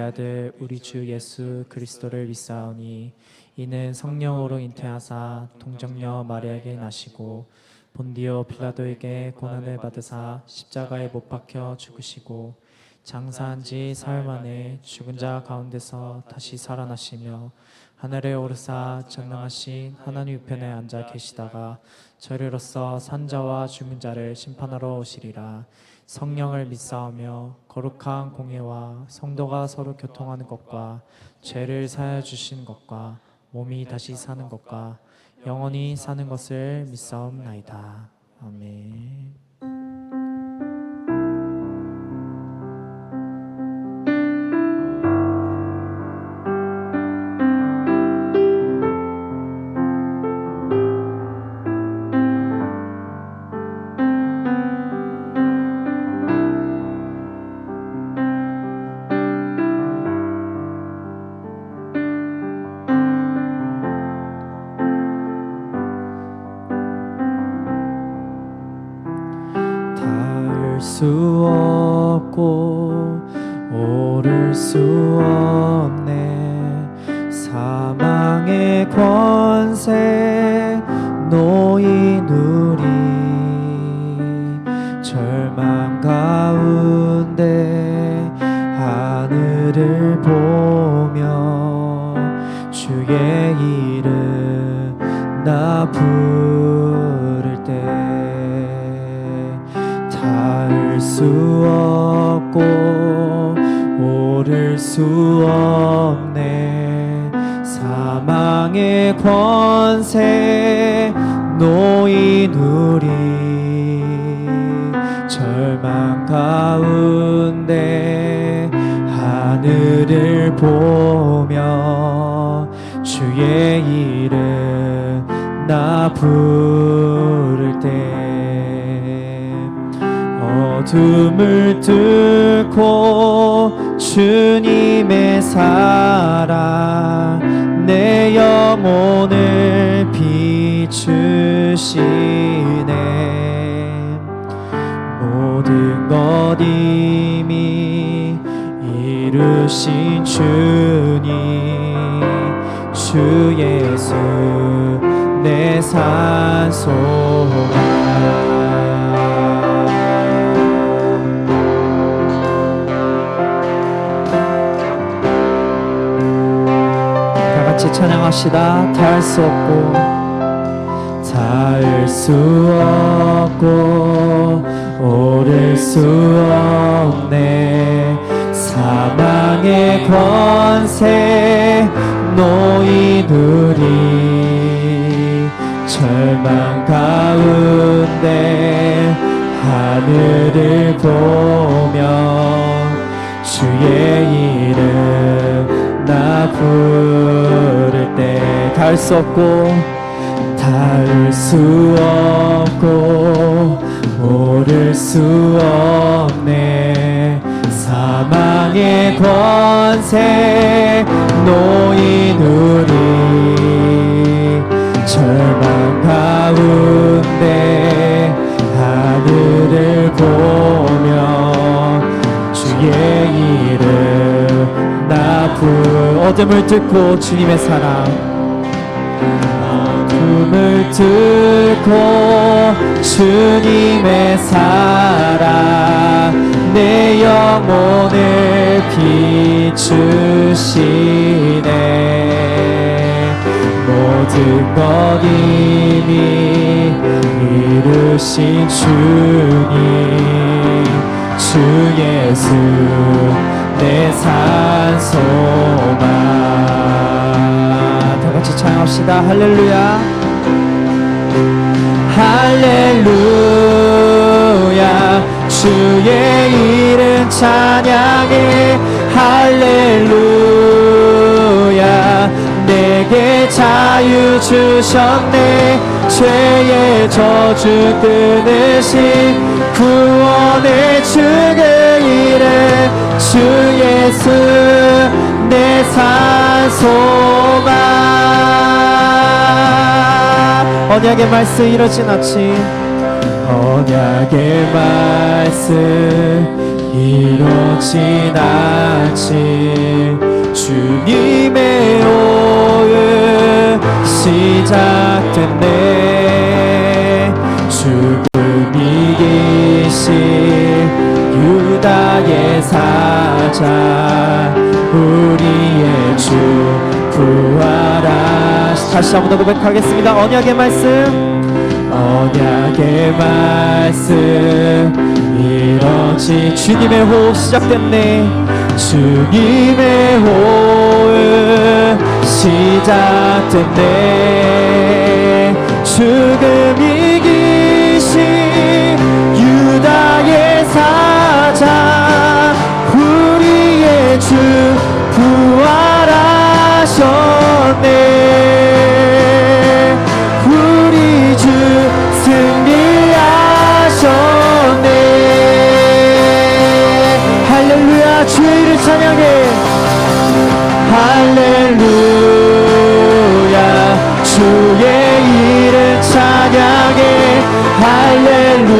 아들 우리 주 예수 그리스도를 믿사오니 이는 성령으로 잉태하사 동정녀 마리아에게 나시고 본디오 빌라도에게 고난을 받으사 십자가에 못 박혀 죽으시고 장사한 지 사흘 만에 죽은 자 가운데서 다시 살아나시며 하늘에 오르사 전능하신 하나님 우편에 앉아 계시다가 저리로서 산자와 죽은 자를 심판하러 오시리라. 성령을 믿사오며 거룩한 공예와 성도가 서로 교통하는 것과 죄를 사하여 주시는 것과 몸이 다시 사는 것과 영원히 사는 것을 믿사옵나이다. 아멘. 수 없고 오를 수 없네. 사망의 권세 노인 우리 절망 가운데 하늘을 보며 주의 이름 나 부를 때 닿을 수 없고 오를 수 없네. 사망의 권세 노인 우리 절망 가운데 하늘을 보며 주의 이름 나 부를 때 어둠을 뚫고 주님의 사랑 내 영혼을 비추시네. 모든 것 이미 이루신 주님 주 예수 내 산소망. 찬양합시다. 닿을 수 없고 닿을 수 없고 오를 수 없네. 사망의 권세 노인 우리 절망 가운데 하늘을 보며 주의 이름 나 부를 때 닿을 수 없고 닿을 수 없고 오를 수 없네. 사망의 권세 노인 우리 절망 가운데 하늘을 보며 주의 이름 나 어둠을 뚫고 주님의 사랑 어둠을 뚫고 주님의 사랑 내 영혼을 비추시네. 모든 것 이미 이루신 주님 주 예수 내 산소망. 다같이 찬양합시다. 할렐루야 할렐루야 주의 이름 찬양해. 할렐루야 내게 자유 주셨네. 죄의 저주 끊으신 구원의 주의 이름 주 예수 내 산소망. 언약의 말씀 이루어진 아침 언약의 말씀 이루어진 아침 시작됐네. 죽음 이기신 유다의 사자, 우리의 주 부활하시. 다시 한번 더 고백하겠습니다. 언약의 말씀, 언약의 말씀 이뤄지. 주님의 호흡 시작됐네. 주님의 호흡 시작됐네. 죽음 이기신 유다의 사자, 우리의 주 부활하셨네. 우리 주 승리하셨네. 할렐루야. 주의 이름 찬양해. 할렐루야. 주의 이름 찬양해. 할렐루야.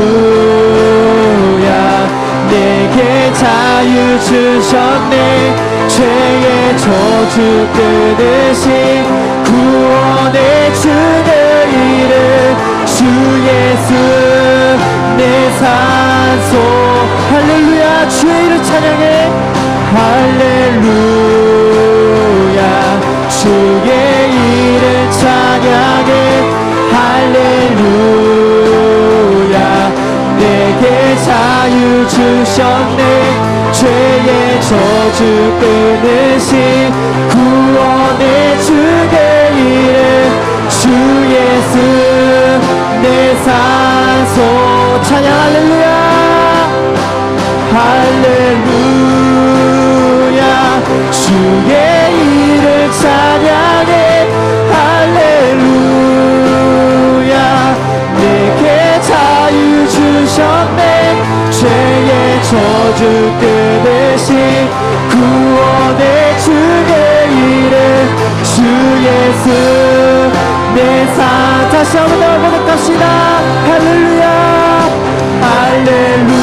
내게 자유 주셨네. 죄의 저주 끊으신 구원의 주의 이름, 주 예수 내 산소. 할렐루야. 주의 이름 찬양해. 할렐루야. 주의 이름 찬양해. 할렐루야. 내게 자유 주셨네. 죄의 저주 끊으신 구원의 주의 이름, 주 예수 내 산소. 찬양. 할렐루야. 할렐루야. 주의 이름 찬양해. 할렐루야. 내게 자유 주셨네. 죄의 저주 끊으신 구원의 주의 이름, 주 예수 내 산. 다시 한번 더 고백합시다. 할렐루야. 할렐루야.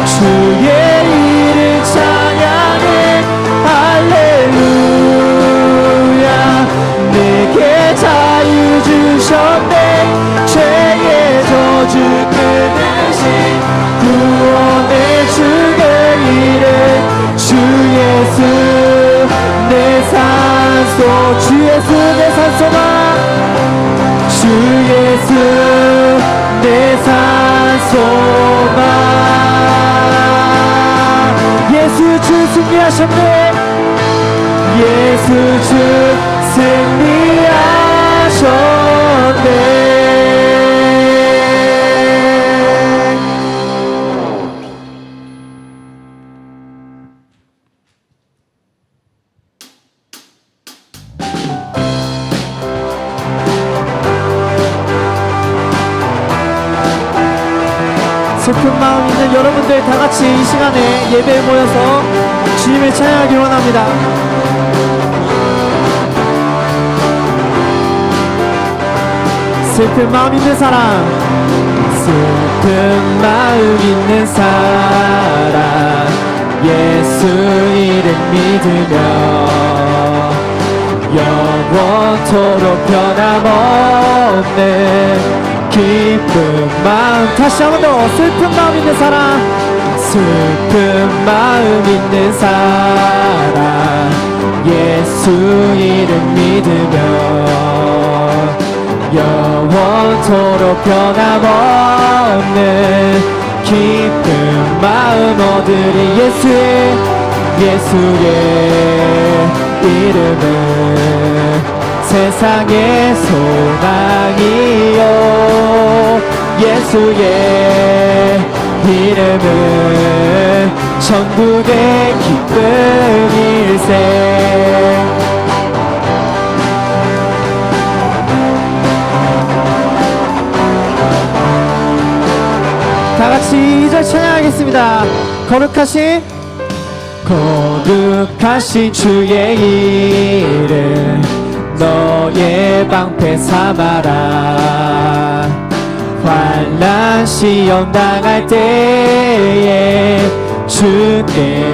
주의 이름 찬양해. 할렐루야. 내게 자유 주셨네. 죄의 저주 끊으신 구원의 주의 이름, 주 예수 내 산소. 주 예수 내 산소가. 주 예수 내 산소가. 예수 주 승리하셨네. 예수 주 승리하셨네. 슬픈 마음 있는 여러분들 다 같이 이 시간에 예배에 모여서 주님을 찬양하기 원합니다. 슬픈 마음 있는 사람, 슬픈 마음 있는 사람, 예수 이름 믿으며 영원토록 변함없는 기쁜 마음. 다시 한 번 더. 슬픈 마음 있는 사람, 슬픈 마음 있는 사람, 예수 이름 믿으며 영원토록 변함없는 기쁜 마음 얻으리. 예수의 이름은 세상의 소망이요, 예수의 이름은 천국의 기쁜 일생. 다같이 2절 찬양하겠습니다. 거룩하신 주의 이름 너의 방패 삼아라. 환난 시험 당할 때에 주께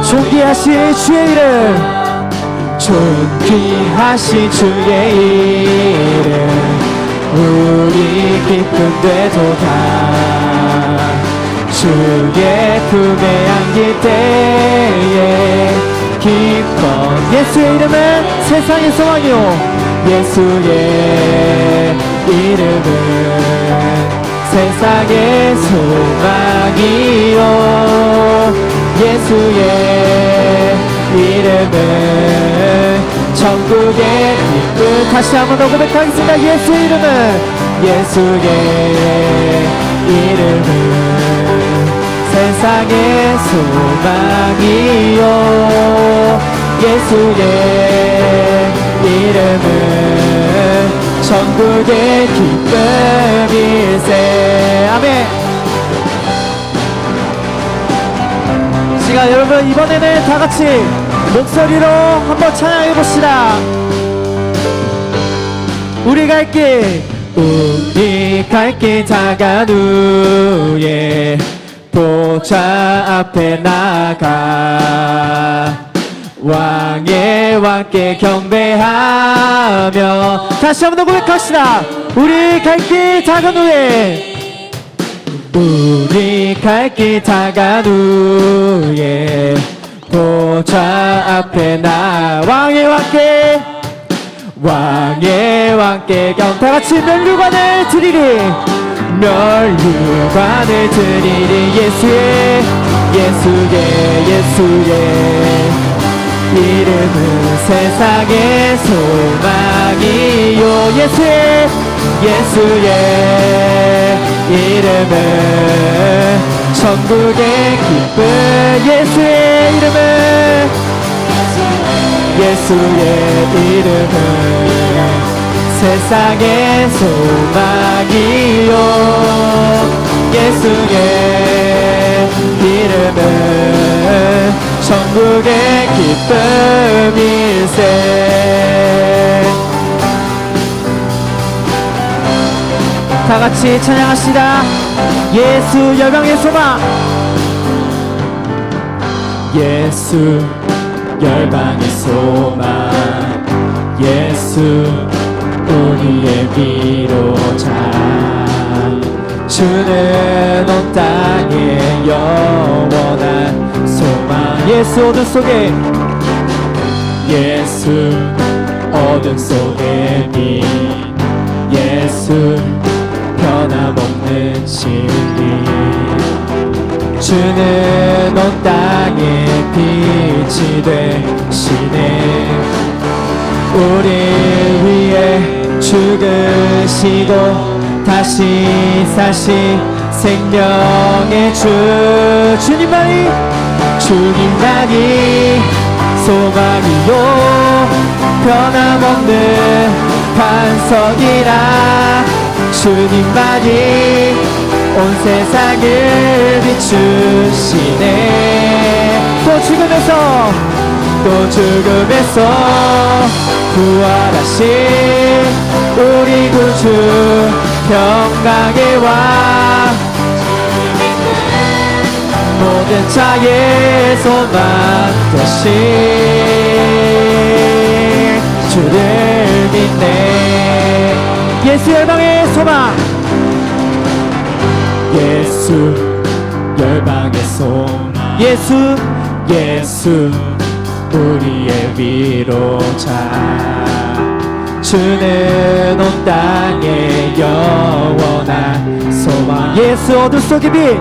존귀하신 주의 이름, 존귀하신 주의 이름 우리 기쁨 되도다. 주의 품에 안길 때에 기뻐. 예수의 이름은 세상의 소망이요 예수의 이름은 세상의 소망이요 예수의 이름은 천국의 기쁨. 다시 한번 더 고백하겠습니다. 예수의 이름은 예수의 이름은 세상의 소망이요 예수의 이름은 천국의 기쁨일세. 아멘. 시간 여러분 이번에는 다같이 목소리로 한번 찬양해 봅시다. 우리 갈 길 다간 후에 보좌 앞에 나가 왕의 왕께 경배하며. 다시 한번 더 고백합시다. 우리 갈 길 다간 후에 우리 갈 길 다간 후에 보좌 앞에 나 왕의 왕께 다같이 면류관을 드리리 예수의 이름은 세상의 소망이요 예수의 이름은 천국의 기쁨. 예수의 이름은 세상의 소망이요 예수의 이름은 천국의 기쁨일세. 다같이 찬양합시다. 예수 열방의 소망. 예수 열방의 소망 예수 우리의 위로자. 주는 온 땅에 영원한 소망. 예수 어둠 속에 빛 예수 변함없는 진리. 주는 온 땅에 빛이 되시네. 우리 위해 죽으시고 다시 사신 생명의 주님만이 소망이요 변함없는 반석이라. 주님만이 온 세상을 비추시네. 또 죽음에서 부활하신 우리 구주 평강의 왕. 모든 자의 소망 되신 주를 믿네. 예수 열방의 소망. 예수 열방의 소망. 예수 우리의 위로자. 주는 온 땅에 영원한 소망. 예수 어둠 속의 빛.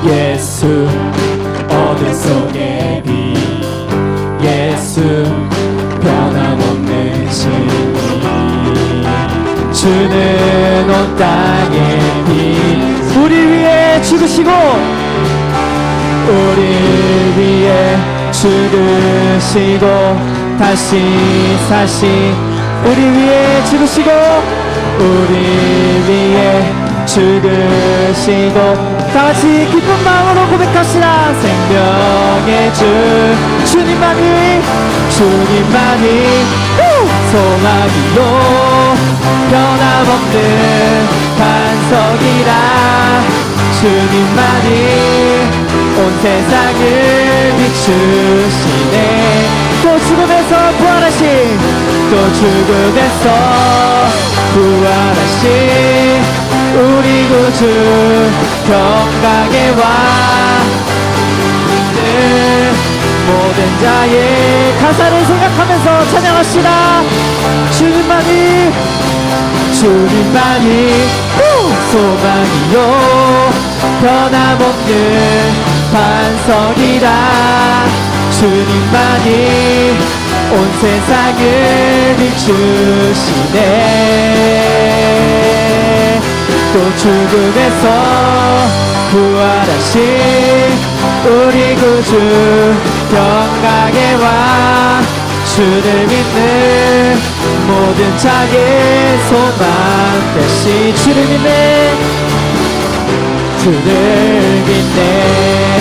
예수 어둠 속의 빛. 예수 변함없는 진리. 주는 온 땅에 빛. 우리 위해 죽으시고 다시 사신 우리 위해 죽으시고 다같이 기쁜 마음으로 고백합시다. 생명의 주 주님만이 소망이요 변함없는 반석이라. 주님만이 온 세상을 비추시네. 또 죽음의 또 죽음에서 부활하신 우리 구주 평강의 왕 모든 자의 가사를 생각하면서 찬양합시다. 주님만이 소망이요 변함없는 반석이라. 주님만이 온 세상을 비추시네. 또 죽음에서 부활하신 우리 구주 평강의 왕 주를 믿는 모든 자의 소망 대신 주를 믿네. 주를 믿네.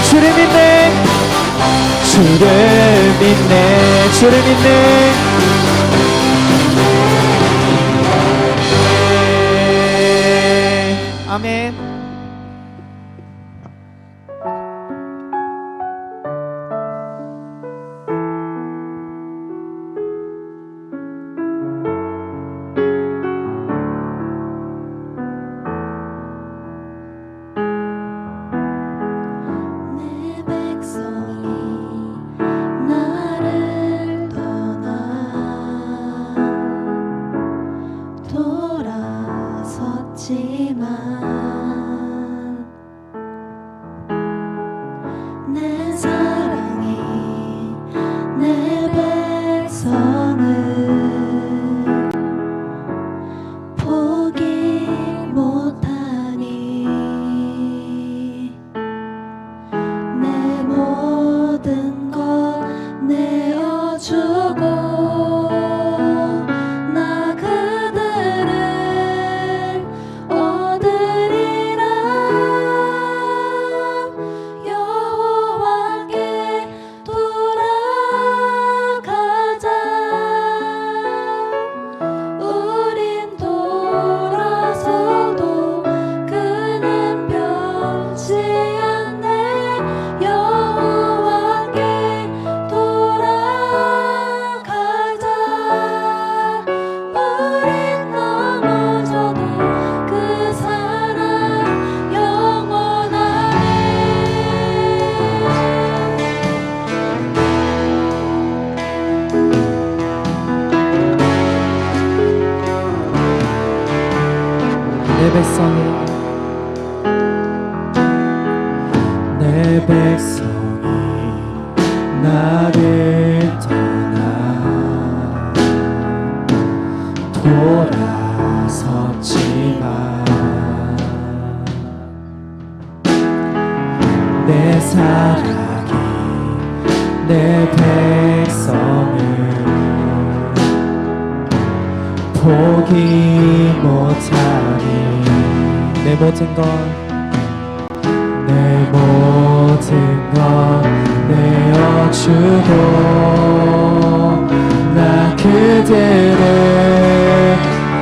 주를 믿네. 주를 믿네. 주를 믿네. 아멘. 내 백성이 나를 떠나 돌아섰지만 내 사랑이 내 백성을 포기 못하니 내 모든 것 내어주고 나 그대를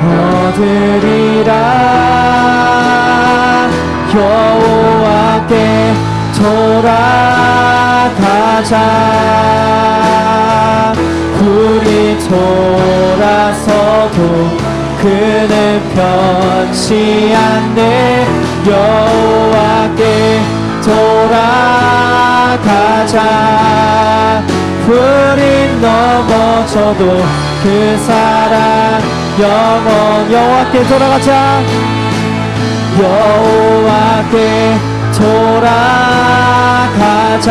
얻으리라. 여호와께 돌아가자. 우리 돌아서도 그는 변치 않네. 여호와께 돌아가자. 우린 넘어져도 그 사랑 영원. 여호와께 돌아가자. 여호와께 돌아가자.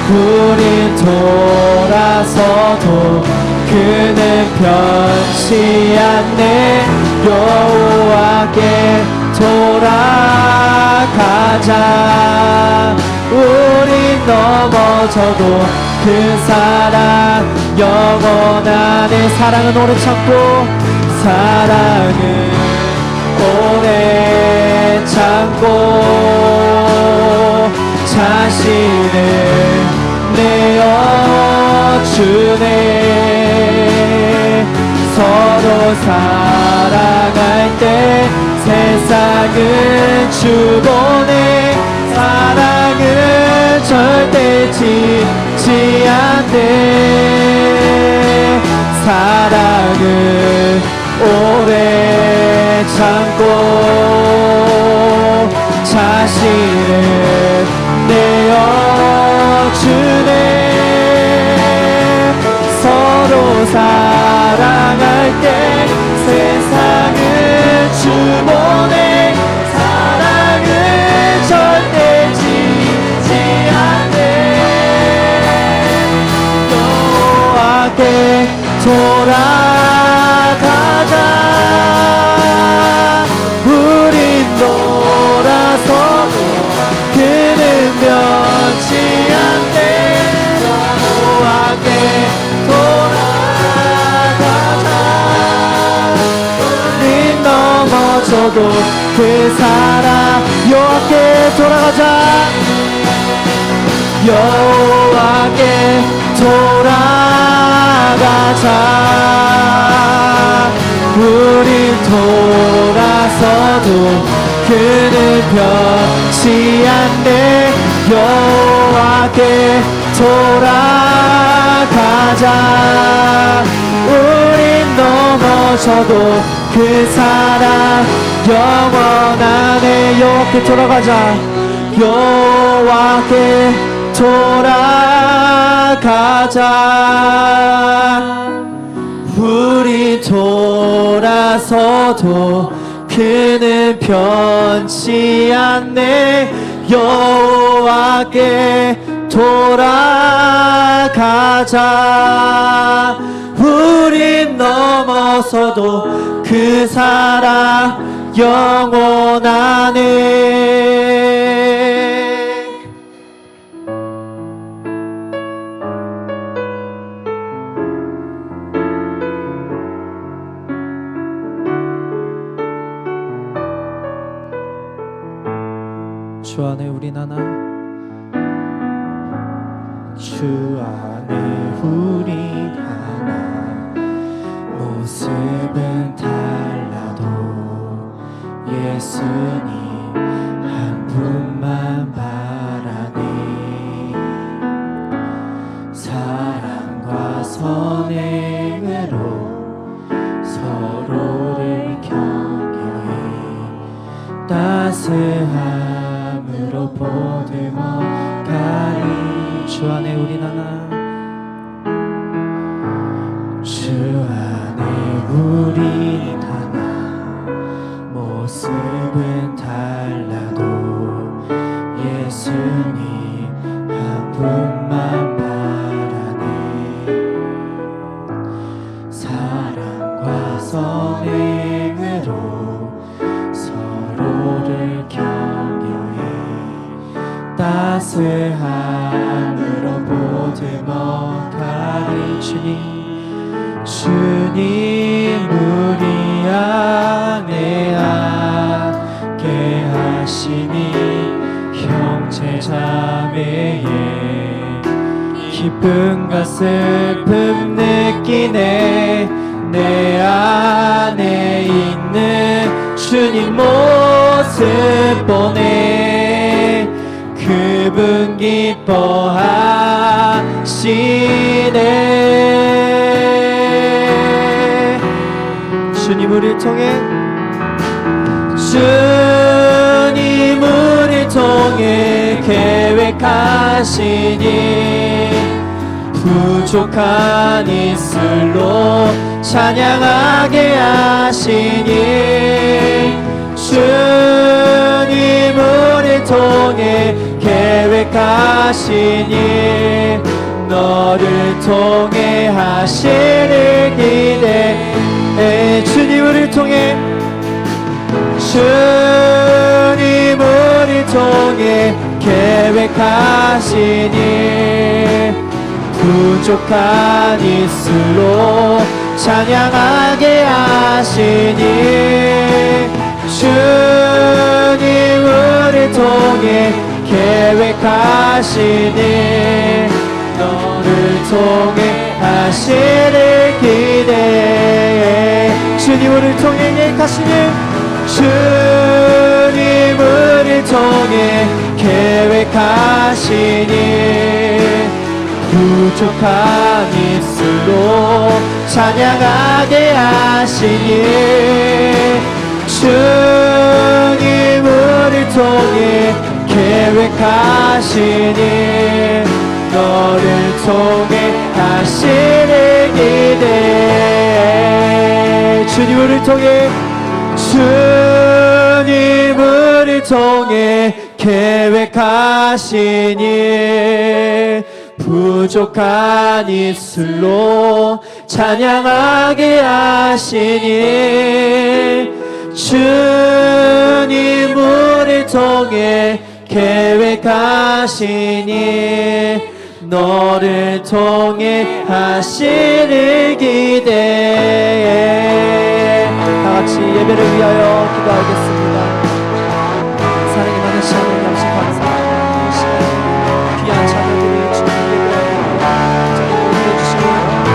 우린 돌아서도 그는 변치 않네. 여호와께 돌아가자. 우린 넘어져도 그 사랑 영원하네. 사랑은 오래 참고 사랑은 오래 참고 자신을 내어주네. 서로 사랑할 때 세상은 주보네. 사랑은 절대 지지 않네. 사랑할게. 세상은 주 보내 사랑을 절대 지지 않네. 여호와께 돌아가자. 우린 돌아서도 그는 변치 않네. 여호와께 돌아가자. 우린 넘어져도 그 사랑. 여호와께 돌아가자. 여호와께 돌아가자. 우린 돌아서도 그는 변치 않네. 여호와께 돌아가자. 우린 넘어져도 그 사랑 영원하네. 여호와께 돌아가자. 여호와께 돌아가자. 우리 돌아서도 그는 변치 않네. 여호와께 돌아가자. 우린 넘어서도 그 사랑 영원하네. 주 안에 우린 하나. 주 안에 우린 하나. 모습은 달라도 예수님 한 분만 바라네. 사랑과 선행으로 서로를 격려해 따스함으로 보듬어 가리. 주 안에 우린 하나. 주 안에 우린 하나. 모습은 달라도 예수님 한 분만 바라네. 사랑과 선행으로 서로를 격려해 따스함으로 보듬어 가리. 주님 우리 안에 함께 하시니 형제 자매의 기쁨과 슬픔 느끼네. 내 안에 있는 주님 모습 보내. 그분 기뻐하시네. 주님 우리를 통해 주님 우리를 통해 계획하시니 부족한 이슬로 찬양하게 하시니 주님 우리를 통해 계획하시니 너를 통해 하시를 기대해. 주님 우리를 통해 주님 우리를 통해 계획하시니 부족한 이슬로 찬양하게 하시니 주님 우리를 통해 계획하시니 너를 통해 하시를 기대해. 주님 우리를 통해 계획하시니 주님 우리를 통해 계획하시니 부족한 이슬로 찬양하게 하시니 주님 우리를 통해 계획하시니 너를 통해 하시는 기대해. 주님을 통해 주님을 통해 계획하신 일 부족한 입술로 찬양하게 하시니 주님을 통해 계획하시니 너를 통해 하시를 기대해. 다같이 예배를 위하여 기도하겠습니다. 사랑이 많으신 하나님 아버지 감사합니다. 이 시간 귀한 자녀들이 주님 예배하고 저를 보내주시고 하나님께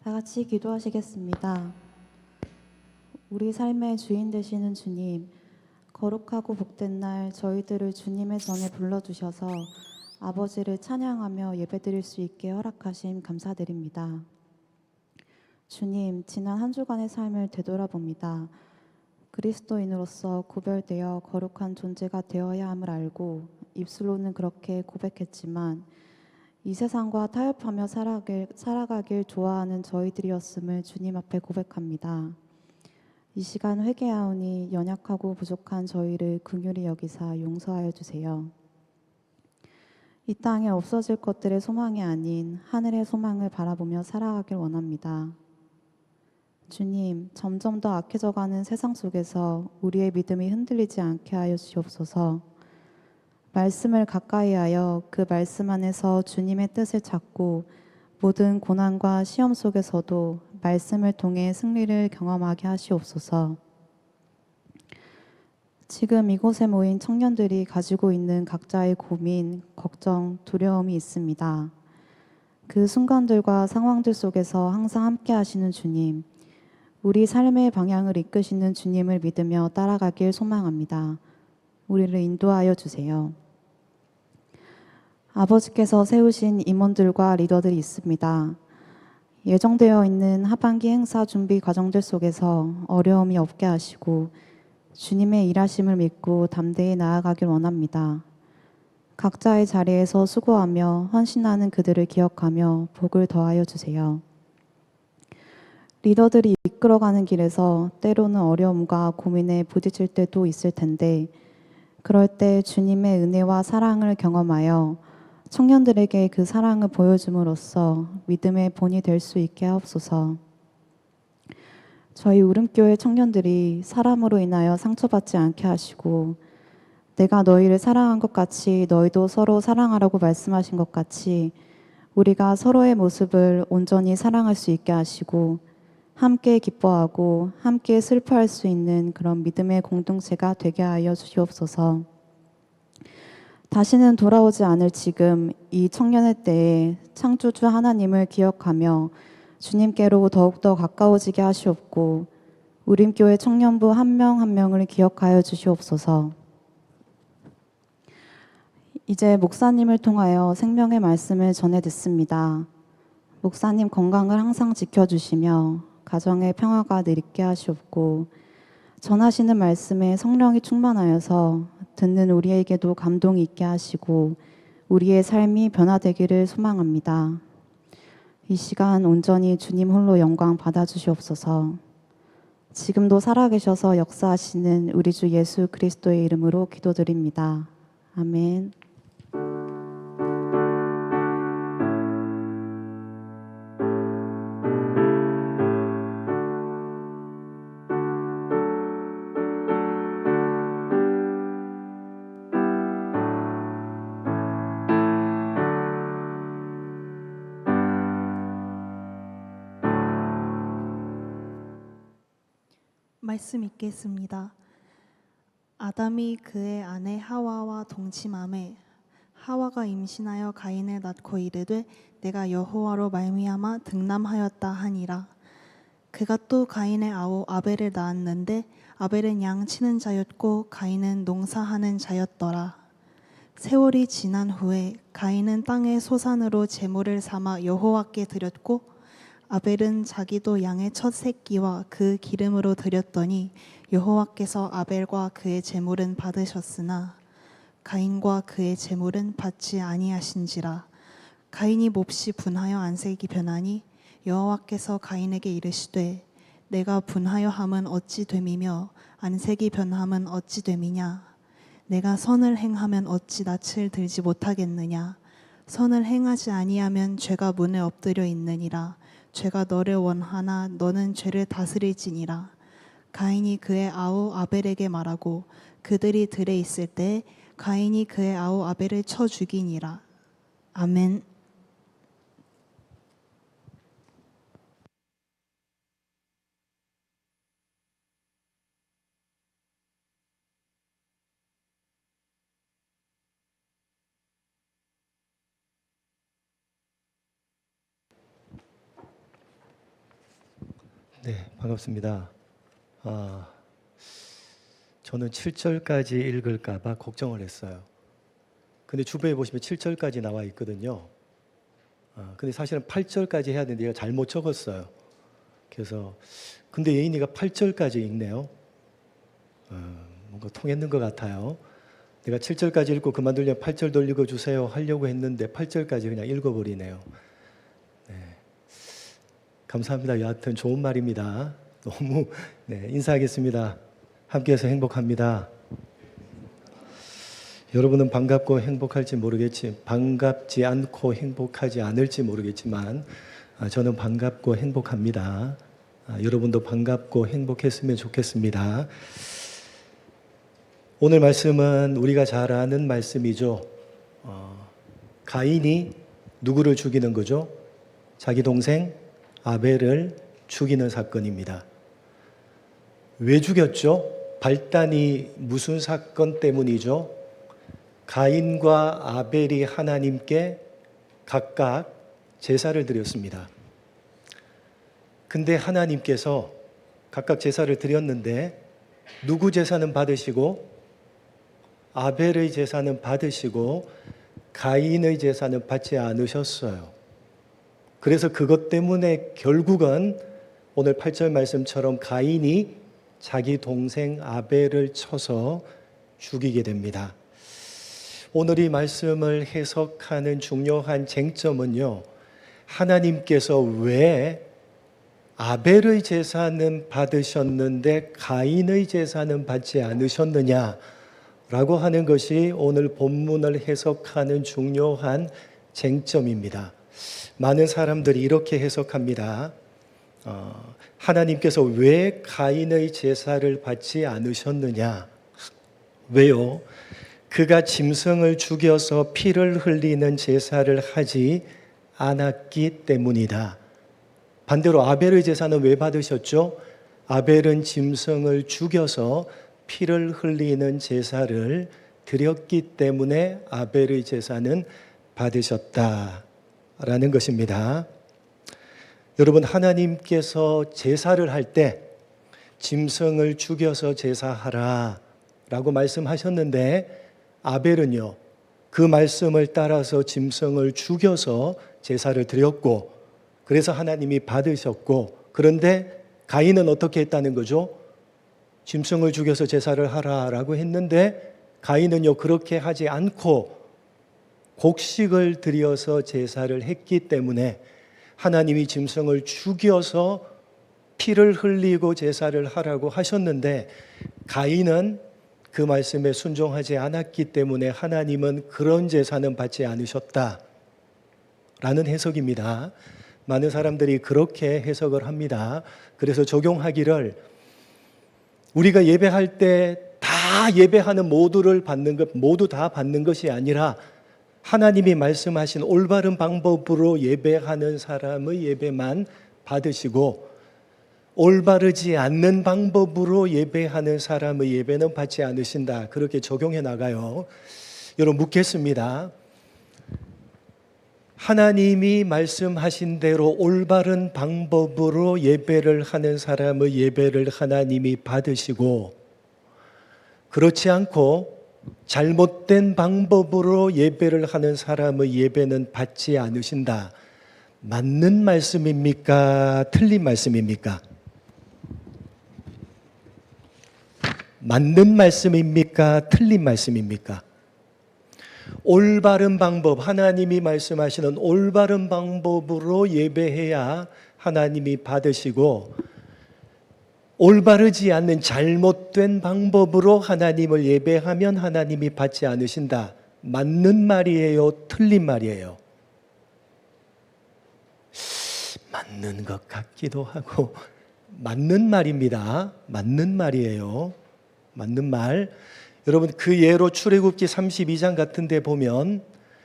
다 같이 기도하시겠습니다. 우리 삶의 주인 되시는 주님, 거룩하고 복된 날 저희들을 주님의 전에 불러주셔서 아버지를 찬양하며 예배드릴 수 있게 허락하심 감사드립니다. 주님, 지난 한 주간의 삶을 되돌아봅니다. 그리스도인으로서 구별되어 거룩한 존재가 되어야 함을 알고 입술로는 그렇게 고백했지만 이 세상과 타협하며 살아가길 좋아하는 저희들이었음을 주님 앞에 고백합니다. 이 시간 회개하오니 연약하고 부족한 저희를 긍휼히 여기사 용서하여 주세요. 이 땅에 없어질 것들의 소망이 아닌 하늘의 소망을 바라보며 살아가길 원합니다. 주님, 점점 더 악해져가는 세상 속에서 우리의 믿음이 흔들리지 않게 하여 주시옵소서. 말씀을 가까이 하여 그 말씀 안에서 주님의 뜻을 찾고 모든 고난과 시험 속에서도 말씀을 통해 승리를 경험하게 하시옵소서. 지금 이곳에 모인 청년들이 가지고 있는 각자의 고민, 걱정, 두려움이 있습니다. 그 순간들과 상황들 속에서 항상 함께 하시는 주님, 우리 삶의 방향을 이끄시는 주님을 믿으며 따라가길 소망합니다. 우리를 인도하여 주세요. 아버지께서 세우신 임원들과 리더들이 있습니다. 예정되어 있는 하반기 행사 준비 과정들 속에서 어려움이 없게 하시고 주님의 일하심을 믿고 담대히 나아가길 원합니다. 각자의 자리에서 수고하며 헌신하는 그들을 기억하며 복을 더하여 주세요. 리더들이 이끌어가는 길에서 때로는 어려움과 고민에 부딪힐 때도 있을 텐데 그럴 때 주님의 은혜와 사랑을 경험하여 청년들에게 그 사랑을 보여줌으로써 믿음의 본이 될 수 있게 하옵소서. 저희 우름교회 청년들이 사람으로 인하여 상처받지 않게 하시고 내가 너희를 사랑한 것 같이 너희도 서로 사랑하라고 말씀하신 것 같이 우리가 서로의 모습을 온전히 사랑할 수 있게 하시고 함께 기뻐하고 함께 슬퍼할 수 있는 그런 믿음의 공동체가 되게 하여 주시옵소서. 다시는 돌아오지 않을 지금 이 청년의 때에 창조주 하나님을 기억하며 주님께로 더욱더 가까워지게 하시옵고 우림교회 청년부 한 명 한 명을 기억하여 주시옵소서. 이제 목사님을 통하여 생명의 말씀을 전해 듣습니다. 목사님 건강을 항상 지켜주시며 가정의 평화가 늘 있게 하시옵고 전하시는 말씀에 성령이 충만하여서 듣는 우리에게도 감동이 있게 하시고 우리의 삶이 변화되기를 소망합니다. 이 시간 온전히 주님 홀로 영광 받아주시옵소서. 지금도 살아계셔서 역사하시는 우리 주 예수 그리스도의 이름으로 기도드립니다. 아멘. 말씀 읽겠습니다. 아담이 그의 아내 하와와 동침하매 하와가 임신하여 가인을 낳고 이르되 내가 여호와로 말미암아 등남하였다 하니라. 그가 또 가인의 아우 아벨을 낳았는데 아벨은 양 치는 자였고 가인은 농사하는 자였더라. 세월이 지난 후에 가인은 땅의 소산으로 제물을 삼아 여호와께 드렸고 아벨은 자기도 양의 첫 새끼와 그 기름으로 드렸더니 여호와께서 아벨과 그의 제물은 받으셨으나 가인과 그의 제물은 받지 아니하신지라. 가인이 몹시 분하여 안색이 변하니 여호와께서 가인에게 이르시되 내가 분하여 함은 어찌 됨이며 안색이 변함은 어찌 됨이냐. 내가 선을 행하면 어찌 낯을 들지 못하겠느냐. 선을 행하지 아니하면 죄가 문에 엎드려 있느니라. 죄가 너를 원하나 너는 죄를 다스릴지니라. 가인이 그의 아우 아벨에게 말하고 그들이 들에 있을 때 가인이 그의 아우 아벨을 쳐 죽이니라. 아멘. 네, 반갑습니다. 저는 7절까지 읽을까봐 걱정을 했어요. 근데 주부에 보시면 7절까지 나와 있거든요. 근데 사실은 8절까지 해야 되는데 제가 잘못 적었어요. 그래서 근데 예인이가 8절까지 읽네요. 뭔가 통했는 것 같아요. 내가 7절까지 읽고 그만두려면 8절 도 읽어주세요 하려고 했는데 8절까지 그냥 읽어버리네요. 네. 감사합니다. 여하튼 좋은 말입니다. 너무 인사하겠습니다. 함께해서 행복합니다. 여러분은 반갑고 행복할지 반갑지 않고 행복하지 않을지 모르겠지만 저는 반갑고 행복합니다. 여러분도 반갑고 행복했으면 좋겠습니다. 오늘 말씀은 우리가 잘 아는 말씀이죠. 가인이 누구를 죽이는 거죠? 자기 동생 아벨을 죽이는 사건입니다. 왜 죽였죠? 발단이 무슨 사건 때문이죠? 가인과 아벨이 하나님께 각각 제사를 드렸습니다. 근데 하나님께서 각각 제사를 드렸는데 누구 제사는 받으시고 아벨의 제사는 받으시고 가인의 제사는 받지 않으셨어요. 그래서 그것 때문에 결국은 오늘 8절 말씀처럼 가인이 자기 동생 아벨을 쳐서 죽이게 됩니다. 오늘 이 말씀을 해석하는 중요한 쟁점은요, 하나님께서 왜 아벨의 제사는 받으셨는데 가인의 제사는 받지 않으셨느냐라고 하는 것이 오늘 본문을 해석하는 중요한 쟁점입니다. 많은 사람들이 이렇게 해석합니다. 하나님께서 왜 가인의 제사를 받지 않으셨느냐? 왜요? 그가 짐승을 죽여서 피를 흘리는 제사를 하지 않았기 때문이다. 반대로 아벨의 제사는 왜 받으셨죠? 아벨은 짐승을 죽여서 피를 흘리는 제사를 드렸기 때문에 아벨의 제사는 받으셨다라는 것입니다. 여러분, 하나님께서 제사를 할 때 짐승을 죽여서 제사하라 라고 말씀하셨는데 아벨은요, 그 말씀을 따라서 짐승을 죽여서 제사를 드렸고 그래서 하나님이 받으셨고, 그런데 가인은 어떻게 했다는 거죠? 짐승을 죽여서 제사를 하라라고 했는데 가인은요, 그렇게 하지 않고 곡식을 드려서 제사를 했기 때문에 하나님이 짐승을 죽여서 피를 흘리고 제사를 하라고 하셨는데 가인은 그 말씀에 순종하지 않았기 때문에 하나님은 그런 제사는 받지 않으셨다라는 해석입니다. 많은 사람들이 그렇게 해석을 합니다. 그래서 적용하기를 우리가 예배할 때 다 예배하는 모두를 받는 것, 모두 다 받는 것이 아니라 하나님이 말씀하신 올바른 방법으로 예배하는 사람의 예배만 받으시고 올바르지 않는 방법으로 예배하는 사람의 예배는 받지 않으신다. 그렇게 적용해 나가요. 여러분 묻겠습니다. 하나님이 말씀하신 대로 올바른 방법으로 예배를 하는 사람의 예배를 하나님이 받으시고, 그렇지 않고 잘못된 방법으로 예배를 하는 사람의 예배는 받지 않으신다. 맞는 말씀입니까? 틀린 말씀입니까? 맞는 말씀입니까? 틀린 말씀입니까? 올바른 방법, 하나님이 말씀하시는 올바른 방법으로 예배해야 하나님이 받으시고, 올바르지 않는 잘못된 방법으로 하나님을 예배하면 하나님이 받지 않으신다. 맞는 말이에요? 틀린 말이에요? 맞는 것 같기도 하고 맞는 말입니다. 맞는 말이에요. 맞는 말. 여러분 그 예로 출애굽기 32장 같은 데 보면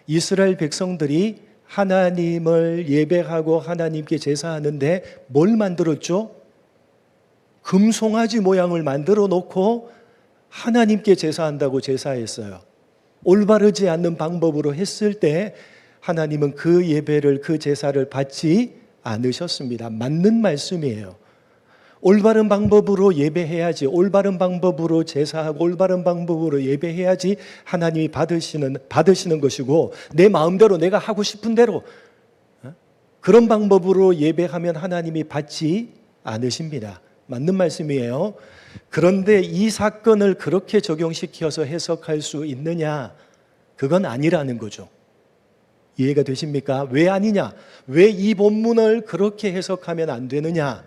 이스라엘 백성들이 하나님을 예배하고 하나님께 제사하는데 뭘 만들었죠? 금송아지 모양을 만들어 놓고 하나님께 제사한다고 제사했어요. 올바르지 않는 방법으로 했을 때 하나님은 그 예배를, 그 제사를 받지 않으셨습니다. 맞는 말씀이에요. 올바른 방법으로 예배해야지, 올바른 방법으로 제사하고 올바른 방법으로 예배해야지 하나님이 받으시는 것이고, 내 마음대로 내가 하고 싶은 대로 그런 방법으로 예배하면 하나님이 받지 않으십니다. 맞는 말씀이에요. 그런데 이 사건을 그렇게 적용시켜서 해석할 수 있느냐? 그건 아니라는 거죠. 이해가 되십니까? 왜 아니냐? 왜 이 본문을 그렇게 해석하면 안 되느냐?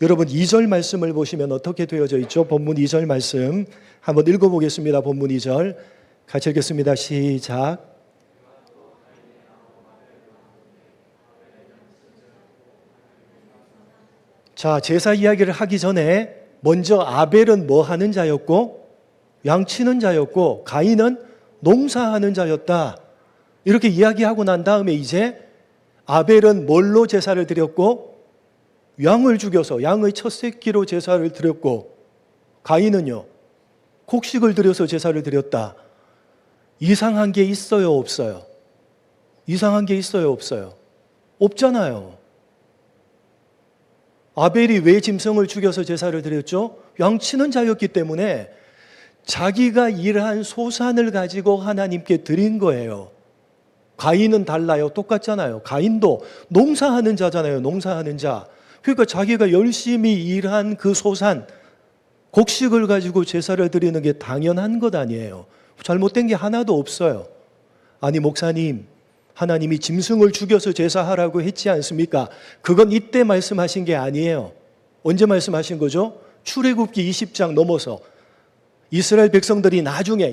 여러분 2절 말씀을 보시면 어떻게 되어져 있죠? 본문 2절 말씀 한번 읽어보겠습니다. 본문 2절 같이 읽겠습니다. 시작. 자, 제사 이야기를 하기 전에 먼저 아벨은 뭐 하는 자였고 양치는 자였고 가인은 농사하는 자였다. 이렇게 이야기하고 난 다음에 이제 아벨은 뭘로 제사를 드렸고 양을 죽여서 양의 첫 새끼로 제사를 드렸고 가인은요 곡식을 들여서 제사를 드렸다. 이상한 게 있어요, 없어요? 이상한 게 있어요, 없어요? 없잖아요. 아벨이 왜 짐승을 죽여서 제사를 드렸죠? 양치는 자였기 때문에 자기가 일한 소산을 가지고 하나님께 드린 거예요. 가인은 달라요. 똑같잖아요. 가인도 농사하는 자잖아요. 농사하는 자. 그러니까 자기가 열심히 일한 그 소산, 곡식을 가지고 제사를 드리는 게 당연한 것 아니에요. 잘못된 게 하나도 없어요. 아니 목사님, 하나님이 짐승을 죽여서 제사하라고 했지 않습니까? 그건 이때 말씀하신 게 아니에요. 언제 말씀하신 거죠? 출애굽기 20장 넘어서 이스라엘 백성들이 나중에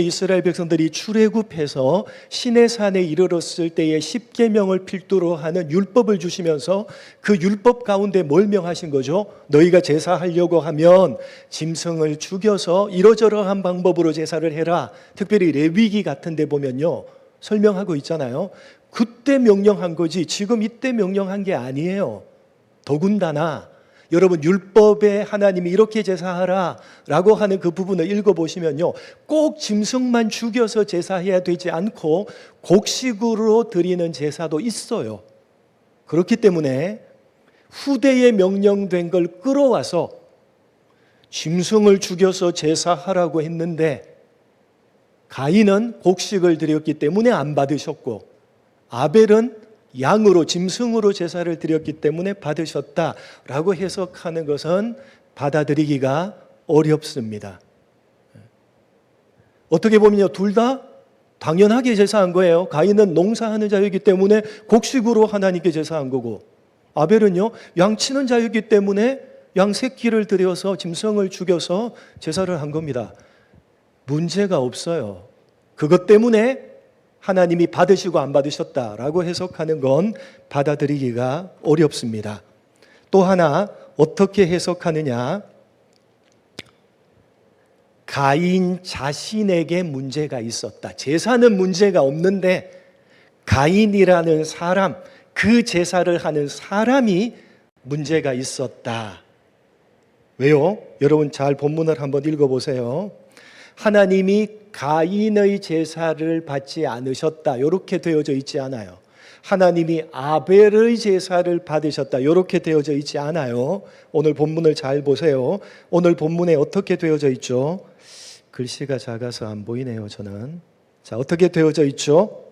이스라엘 백성들이 출애굽해서 시내산에 이르렀을 때에 십계명을 필두로 하는 율법을 주시면서 그 율법 가운데 뭘 명하신 거죠? 너희가 제사하려고 하면 짐승을 죽여서 이러저러한 방법으로 제사를 해라. 특별히 레위기 같은 데 보면요 설명하고 있잖아요. 그때 명령한 거지 지금 이때 명령한 게 아니에요. 더군다나 여러분 율법에 하나님이 이렇게 제사하라 라고 하는 그 부분을 읽어보시면요 꼭 짐승만 죽여서 제사해야 되지 않고 곡식으로 드리는 제사도 있어요. 그렇기 때문에 후대에 명령된 걸 끌어와서 짐승을 죽여서 제사하라고 했는데 가인은 곡식을 드렸기 때문에 안 받으셨고 아벨은 양으로 짐승으로 제사를 드렸기 때문에 받으셨다라고 해석하는 것은 받아들이기가 어렵습니다. 어떻게 보면요 둘 다 당연하게 제사한 거예요. 가인은 농사하는 자이기 때문에 곡식으로 하나님께 제사한 거고 아벨은요 양치는 자이기 때문에 양 새끼를 드려서 짐승을 죽여서 제사를 한 겁니다. 문제가 없어요. 그것 때문에 하나님이 받으시고 안 받으셨다라고 해석하는 건 받아들이기가 어렵습니다. 또 하나 어떻게 해석하느냐? 가인 자신에게 문제가 있었다. 제사는 문제가 없는데 가인이라는 사람, 그 제사를 하는 사람이 문제가 있었다. 왜요? 여러분 잘 본문을 한번 읽어보세요. 하나님이 가인의 제사를 받지 않으셨다. 이렇게 되어져 있지 않아요. 하나님이 아벨의 제사를 받으셨다. 이렇게 되어져 있지 않아요. 오늘 본문을 잘 보세요. 오늘 본문에 어떻게 되어져 있죠? 글씨가 작아서 안 보이네요, 저는. 자, 어떻게 되어져 있죠?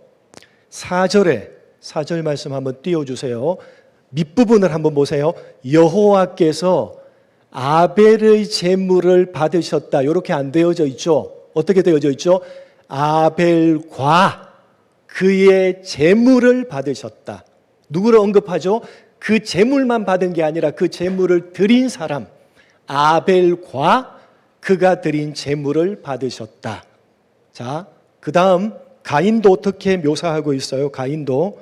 4절 말씀 한번 띄워주세요. 밑부분을 한번 보세요. 여호와께서 아벨의 제물을 받으셨다. 이렇게 안 되어져 있죠? 어떻게 되어져 있죠? 아벨과 그의 제물을 받으셨다. 누구를 언급하죠? 그 제물만 받은 게 아니라 그 제물을 드린 사람, 아벨과 그가 드린 제물을 받으셨다. 자, 그 다음 가인도 어떻게 묘사하고 있어요? 가인도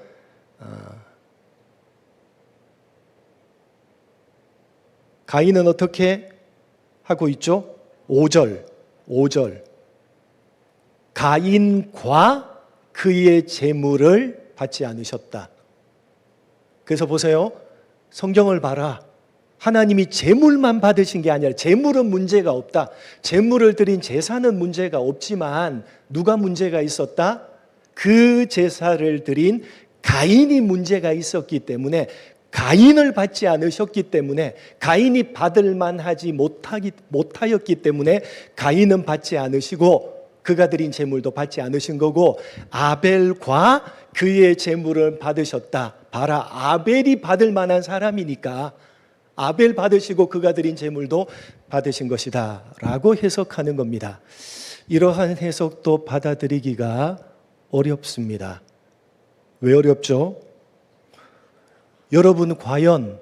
가인은 어떻게 하고 있죠? 5절 가인과 그의 제물을 받지 않으셨다. 그래서 보세요. 성경을 봐라. 하나님이 제물만 받으신 게 아니라 제물은 문제가 없다. 제물을 드린 제사는 문제가 없지만 누가 문제가 있었다? 그 제사를 드린 가인이 문제가 있었기 때문에 가인을 받지 않으셨기 때문에 가인이 받을 만하지 못하였기 때문에 가인은 받지 않으시고 그가 드린 제물도 받지 않으신 거고 아벨과 그의 제물을 받으셨다. 봐라, 아벨이 받을 만한 사람이니까 아벨 받으시고 그가 드린 제물도 받으신 것이다 라고 해석하는 겁니다. 이러한 해석도 받아들이기가 어렵습니다. 왜 어렵죠? 여러분 과연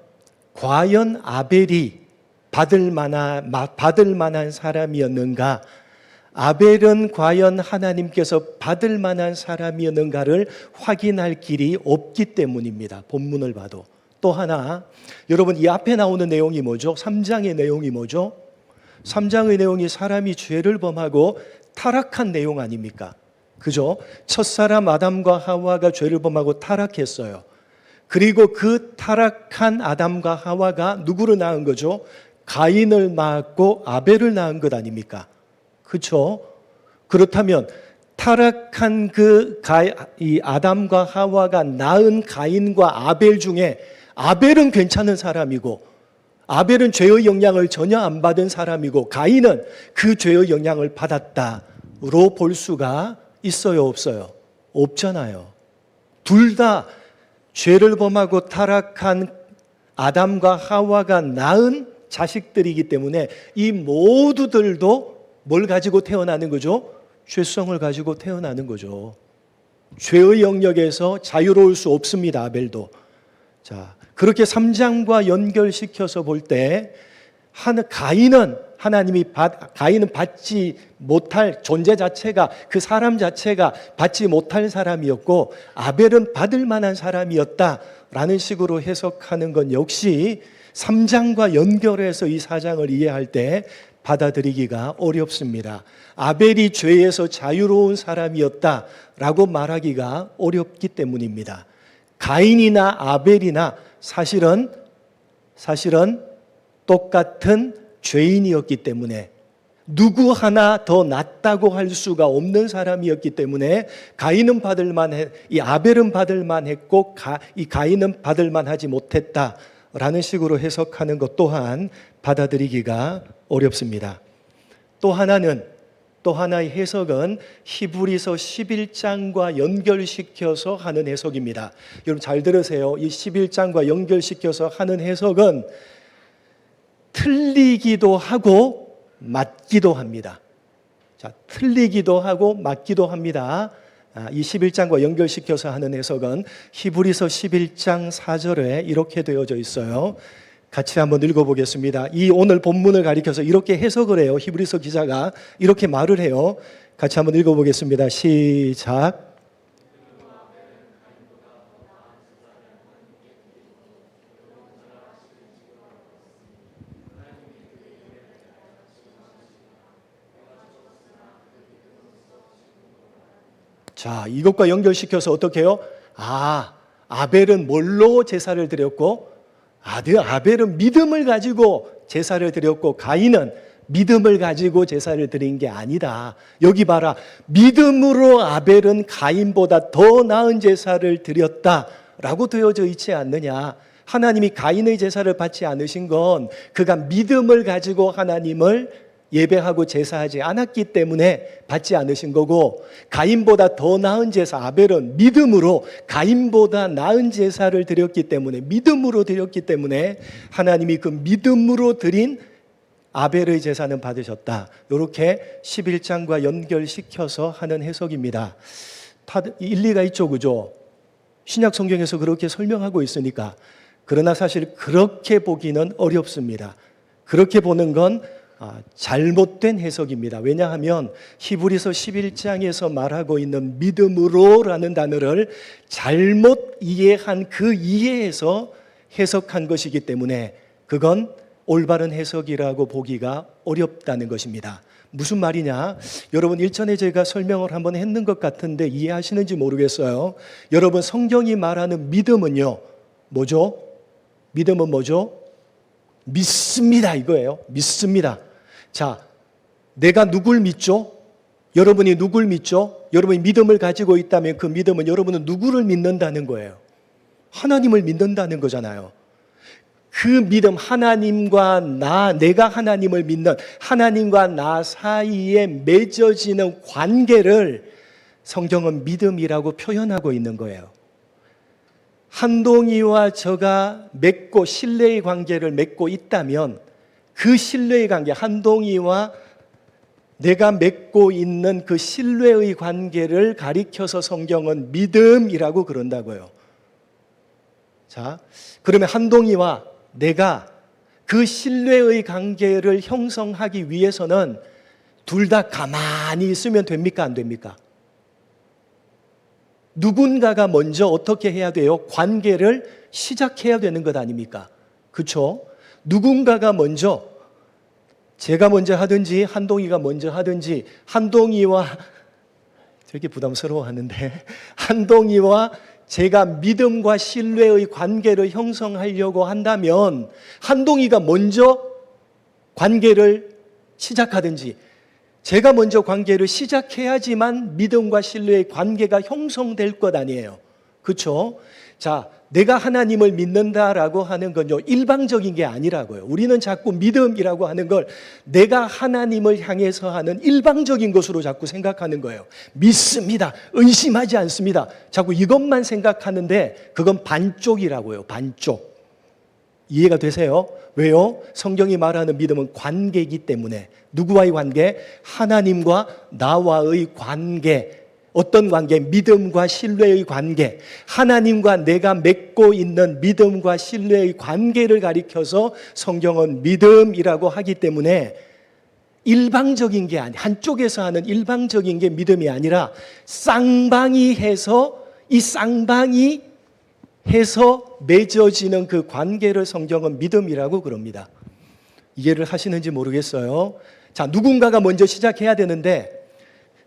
아벨이 받을 만한 사람이었는가? 아벨은 과연 하나님께서 받을 만한 사람이었는가를 확인할 길이 없기 때문입니다. 본문을 봐도. 또 하나, 여러분 이 앞에 나오는 내용이 뭐죠? 3장의 내용이 뭐죠? 3장의 내용이 사람이 죄를 범하고 타락한 내용 아닙니까? 그죠? 첫사람 아담과 하와가 죄를 범하고 타락했어요. 그리고 그 타락한 아담과 하와가 누구를 낳은 거죠? 가인을 낳았고 아벨을 낳은 것 아닙니까? 그렇죠? 그렇다면 타락한 이 아담과 하와가 낳은 가인과 아벨 중에 아벨은 괜찮은 사람이고 아벨은 죄의 영향을 전혀 안 받은 사람이고 가인은 그 죄의 영향을 받았다로 볼 수가 있어요, 없어요? 없잖아요. 둘 다 죄를 범하고 타락한 아담과 하와가 낳은 자식들이기 때문에 이 모두들도 뭘 가지고 태어나는 거죠? 죄성을 가지고 태어나는 거죠. 죄의 영역에서 자유로울 수 없습니다, 아벨도. 자, 그렇게 3장과 연결시켜서 볼 때 가인은 받지 못할 존재 자체가 그 사람 자체가 받지 못할 사람이었고 아벨은 받을 만한 사람이었다라는 식으로 해석하는 건 역시 3장과 연결해서 이 4장을 이해할 때 받아들이기가 어렵습니다. 아벨이 죄에서 자유로운 사람이었다라고 말하기가 어렵기 때문입니다. 가인이나 아벨이나 사실은 똑같은 죄인이었기 때문에 누구 하나 더 낫다고 할 수가 없는 사람이었기 때문에 가인은 받을 만해, 이 아벨은 받을 만했고 이 가인은 받을 만하지 못했다라는 식으로 해석하는 것 또한 받아들이기가 어렵습니다. 또 하나의 해석은 히브리서 11장과 연결시켜서 하는 해석입니다. 여러분 잘 들으세요. 이 11장과 연결시켜서 하는 해석은 틀리기도 하고 맞기도 합니다. 자, 틀리기도 하고 맞기도 합니다. 이 11장과 연결시켜서 하는 해석은 히브리서 11장 4절에 이렇게 되어져 있어요. 같이 한번 읽어보겠습니다. 이 오늘 본문을 가리켜서 이렇게 해석을 해요. 히브리서 기자가 이렇게 말을 해요. 같이 한번 읽어보겠습니다. 시작. 자, 이것과 연결시켜서 어떻게 해요? 아벨은 뭘로 제사를 드렸고 아들 아벨은 믿음을 가지고 제사를 드렸고 가인은 믿음을 가지고 제사를 드린 게 아니다. 여기 봐라. 믿음으로 아벨은 가인보다 더 나은 제사를 드렸다라고 되어져 있지 않느냐. 하나님이 가인의 제사를 받지 않으신 건 그가 믿음을 가지고 하나님을 예배하고 제사하지 않았기 때문에 받지 않으신 거고, 가인보다 더 나은 제사, 아벨은 믿음으로 가인보다 나은 제사를 드렸기 때문에, 믿음으로 드렸기 때문에 하나님이 그 믿음으로 드린 아벨의 제사는 받으셨다. 이렇게 11장과 연결시켜서 하는 해석입니다. 일리가 있죠, 그죠? 신약 성경에서 그렇게 설명하고 있으니까. 그러나 사실 그렇게 보기는 어렵습니다. 그렇게 보는 건 잘못된 해석입니다. 왜냐하면 히브리서 11장에서 말하고 있는 믿음으로라는 단어를 잘못 이해한 그 이해에서 해석한 것이기 때문에 그건 올바른 해석이라고 보기가 어렵다는 것입니다. 무슨 말이냐? 여러분 일전에 제가 설명을 한번 했는 것 같은데 이해하시는지 모르겠어요. 여러분 성경이 말하는 믿음은요, 뭐죠? 믿음은 뭐죠? 믿습니다 이거예요. 믿습니다. 자, 내가 누굴 믿죠? 여러분이 누굴 믿죠? 여러분이 믿음을 가지고 있다면 그 믿음은 여러분은 누구를 믿는다는 거예요? 하나님을 믿는다는 거잖아요. 그 믿음, 하나님과 내가 하나님을 믿는 하나님과 나 사이에 맺어지는 관계를 성경은 믿음이라고 표현하고 있는 거예요. 한동희와 저가 맺고 신뢰의 관계를 맺고 있다면 그 신뢰의 관계, 한동희와 내가 맺고 있는 그 신뢰의 관계를 가리켜서 성경은 믿음이라고 그런다고요. 자, 그러면 한동희와 내가 그 신뢰의 관계를 형성하기 위해서는 둘 다 가만히 있으면 됩니까? 안 됩니까? 누군가가 먼저 어떻게 해야 돼요? 관계를 시작해야 되는 것 아닙니까? 그렇죠? 누군가가 먼저, 제가 먼저 하든지 한동희가 먼저 하든지, 한동희와 되게 부담스러워하는데 한동희와 제가 믿음과 신뢰의 관계를 형성하려고 한다면 한동희가 먼저 관계를 시작하든지 제가 먼저 관계를 시작해야지만 믿음과 신뢰의 관계가 형성될 것 아니에요. 그렇죠? 자, 내가 하나님을 믿는다라고 하는 건요, 일방적인 게 아니라고요. 우리는 자꾸 믿음이라고 하는 걸 내가 하나님을 향해서 하는 일방적인 것으로 자꾸 생각하는 거예요. 믿습니다. 의심하지 않습니다. 자꾸 이것만 생각하는데 그건 반쪽이라고요. 반쪽. 이해가 되세요? 왜요? 성경이 말하는 믿음은 관계이기 때문에. 누구와의 관계? 하나님과 나와의 관계. 어떤 관계? 믿음과 신뢰의 관계. 하나님과 내가 맺고 있는 믿음과 신뢰의 관계를 가리켜서 성경은 믿음이라고 하기 때문에 일방적인 게 아니, 한쪽에서 하는 일방적인 게 믿음이 아니라 쌍방이 해서 이 쌍방이 해서 맺어지는 그 관계를 성경은 믿음이라고 그럽니다. 이해를 하시는지 모르겠어요. 자, 누군가가 먼저 시작해야 되는데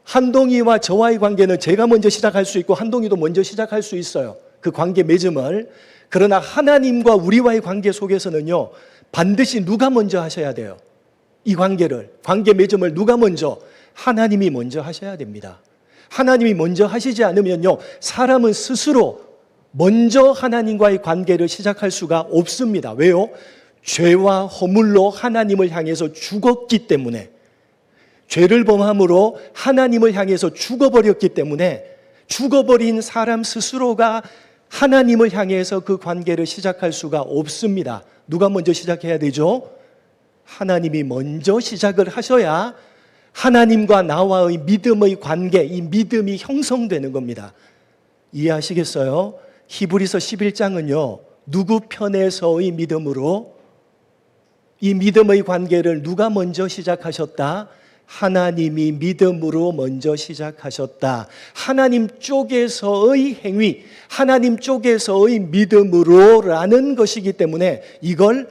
한동희와 저와의 관계는 제가 먼저 시작할 수 있고 한동희도 먼저 시작할 수 있어요. 그 관계 맺음을. 그러나 하나님과 우리와의 관계 속에서는요, 반드시 누가 먼저 하셔야 돼요. 이 관계를, 관계 맺음을 누가 먼저? 하나님이 먼저 하셔야 됩니다. 하나님이 먼저 하시지 않으면요, 사람은 스스로 먼저 하나님과의 관계를 시작할 수가 없습니다. 왜요? 죄와 허물로 하나님을 향해서 죽었기 때문에, 죄를 범함으로 하나님을 향해서 죽어버렸기 때문에 죽어버린 사람 스스로가 하나님을 향해서 그 관계를 시작할 수가 없습니다. 누가 먼저 시작해야 되죠? 하나님이 먼저 시작을 하셔야 하나님과 나와의 믿음의 관계, 이 믿음이 형성되는 겁니다. 이해하시겠어요? 히브리서 11장은요, 누구 편에서의 믿음으로 이 믿음의 관계를 누가 먼저 시작하셨다? 하나님이 믿음으로 먼저 시작하셨다. 하나님 쪽에서의 행위, 하나님 쪽에서의 믿음으로라는 것이기 때문에 이걸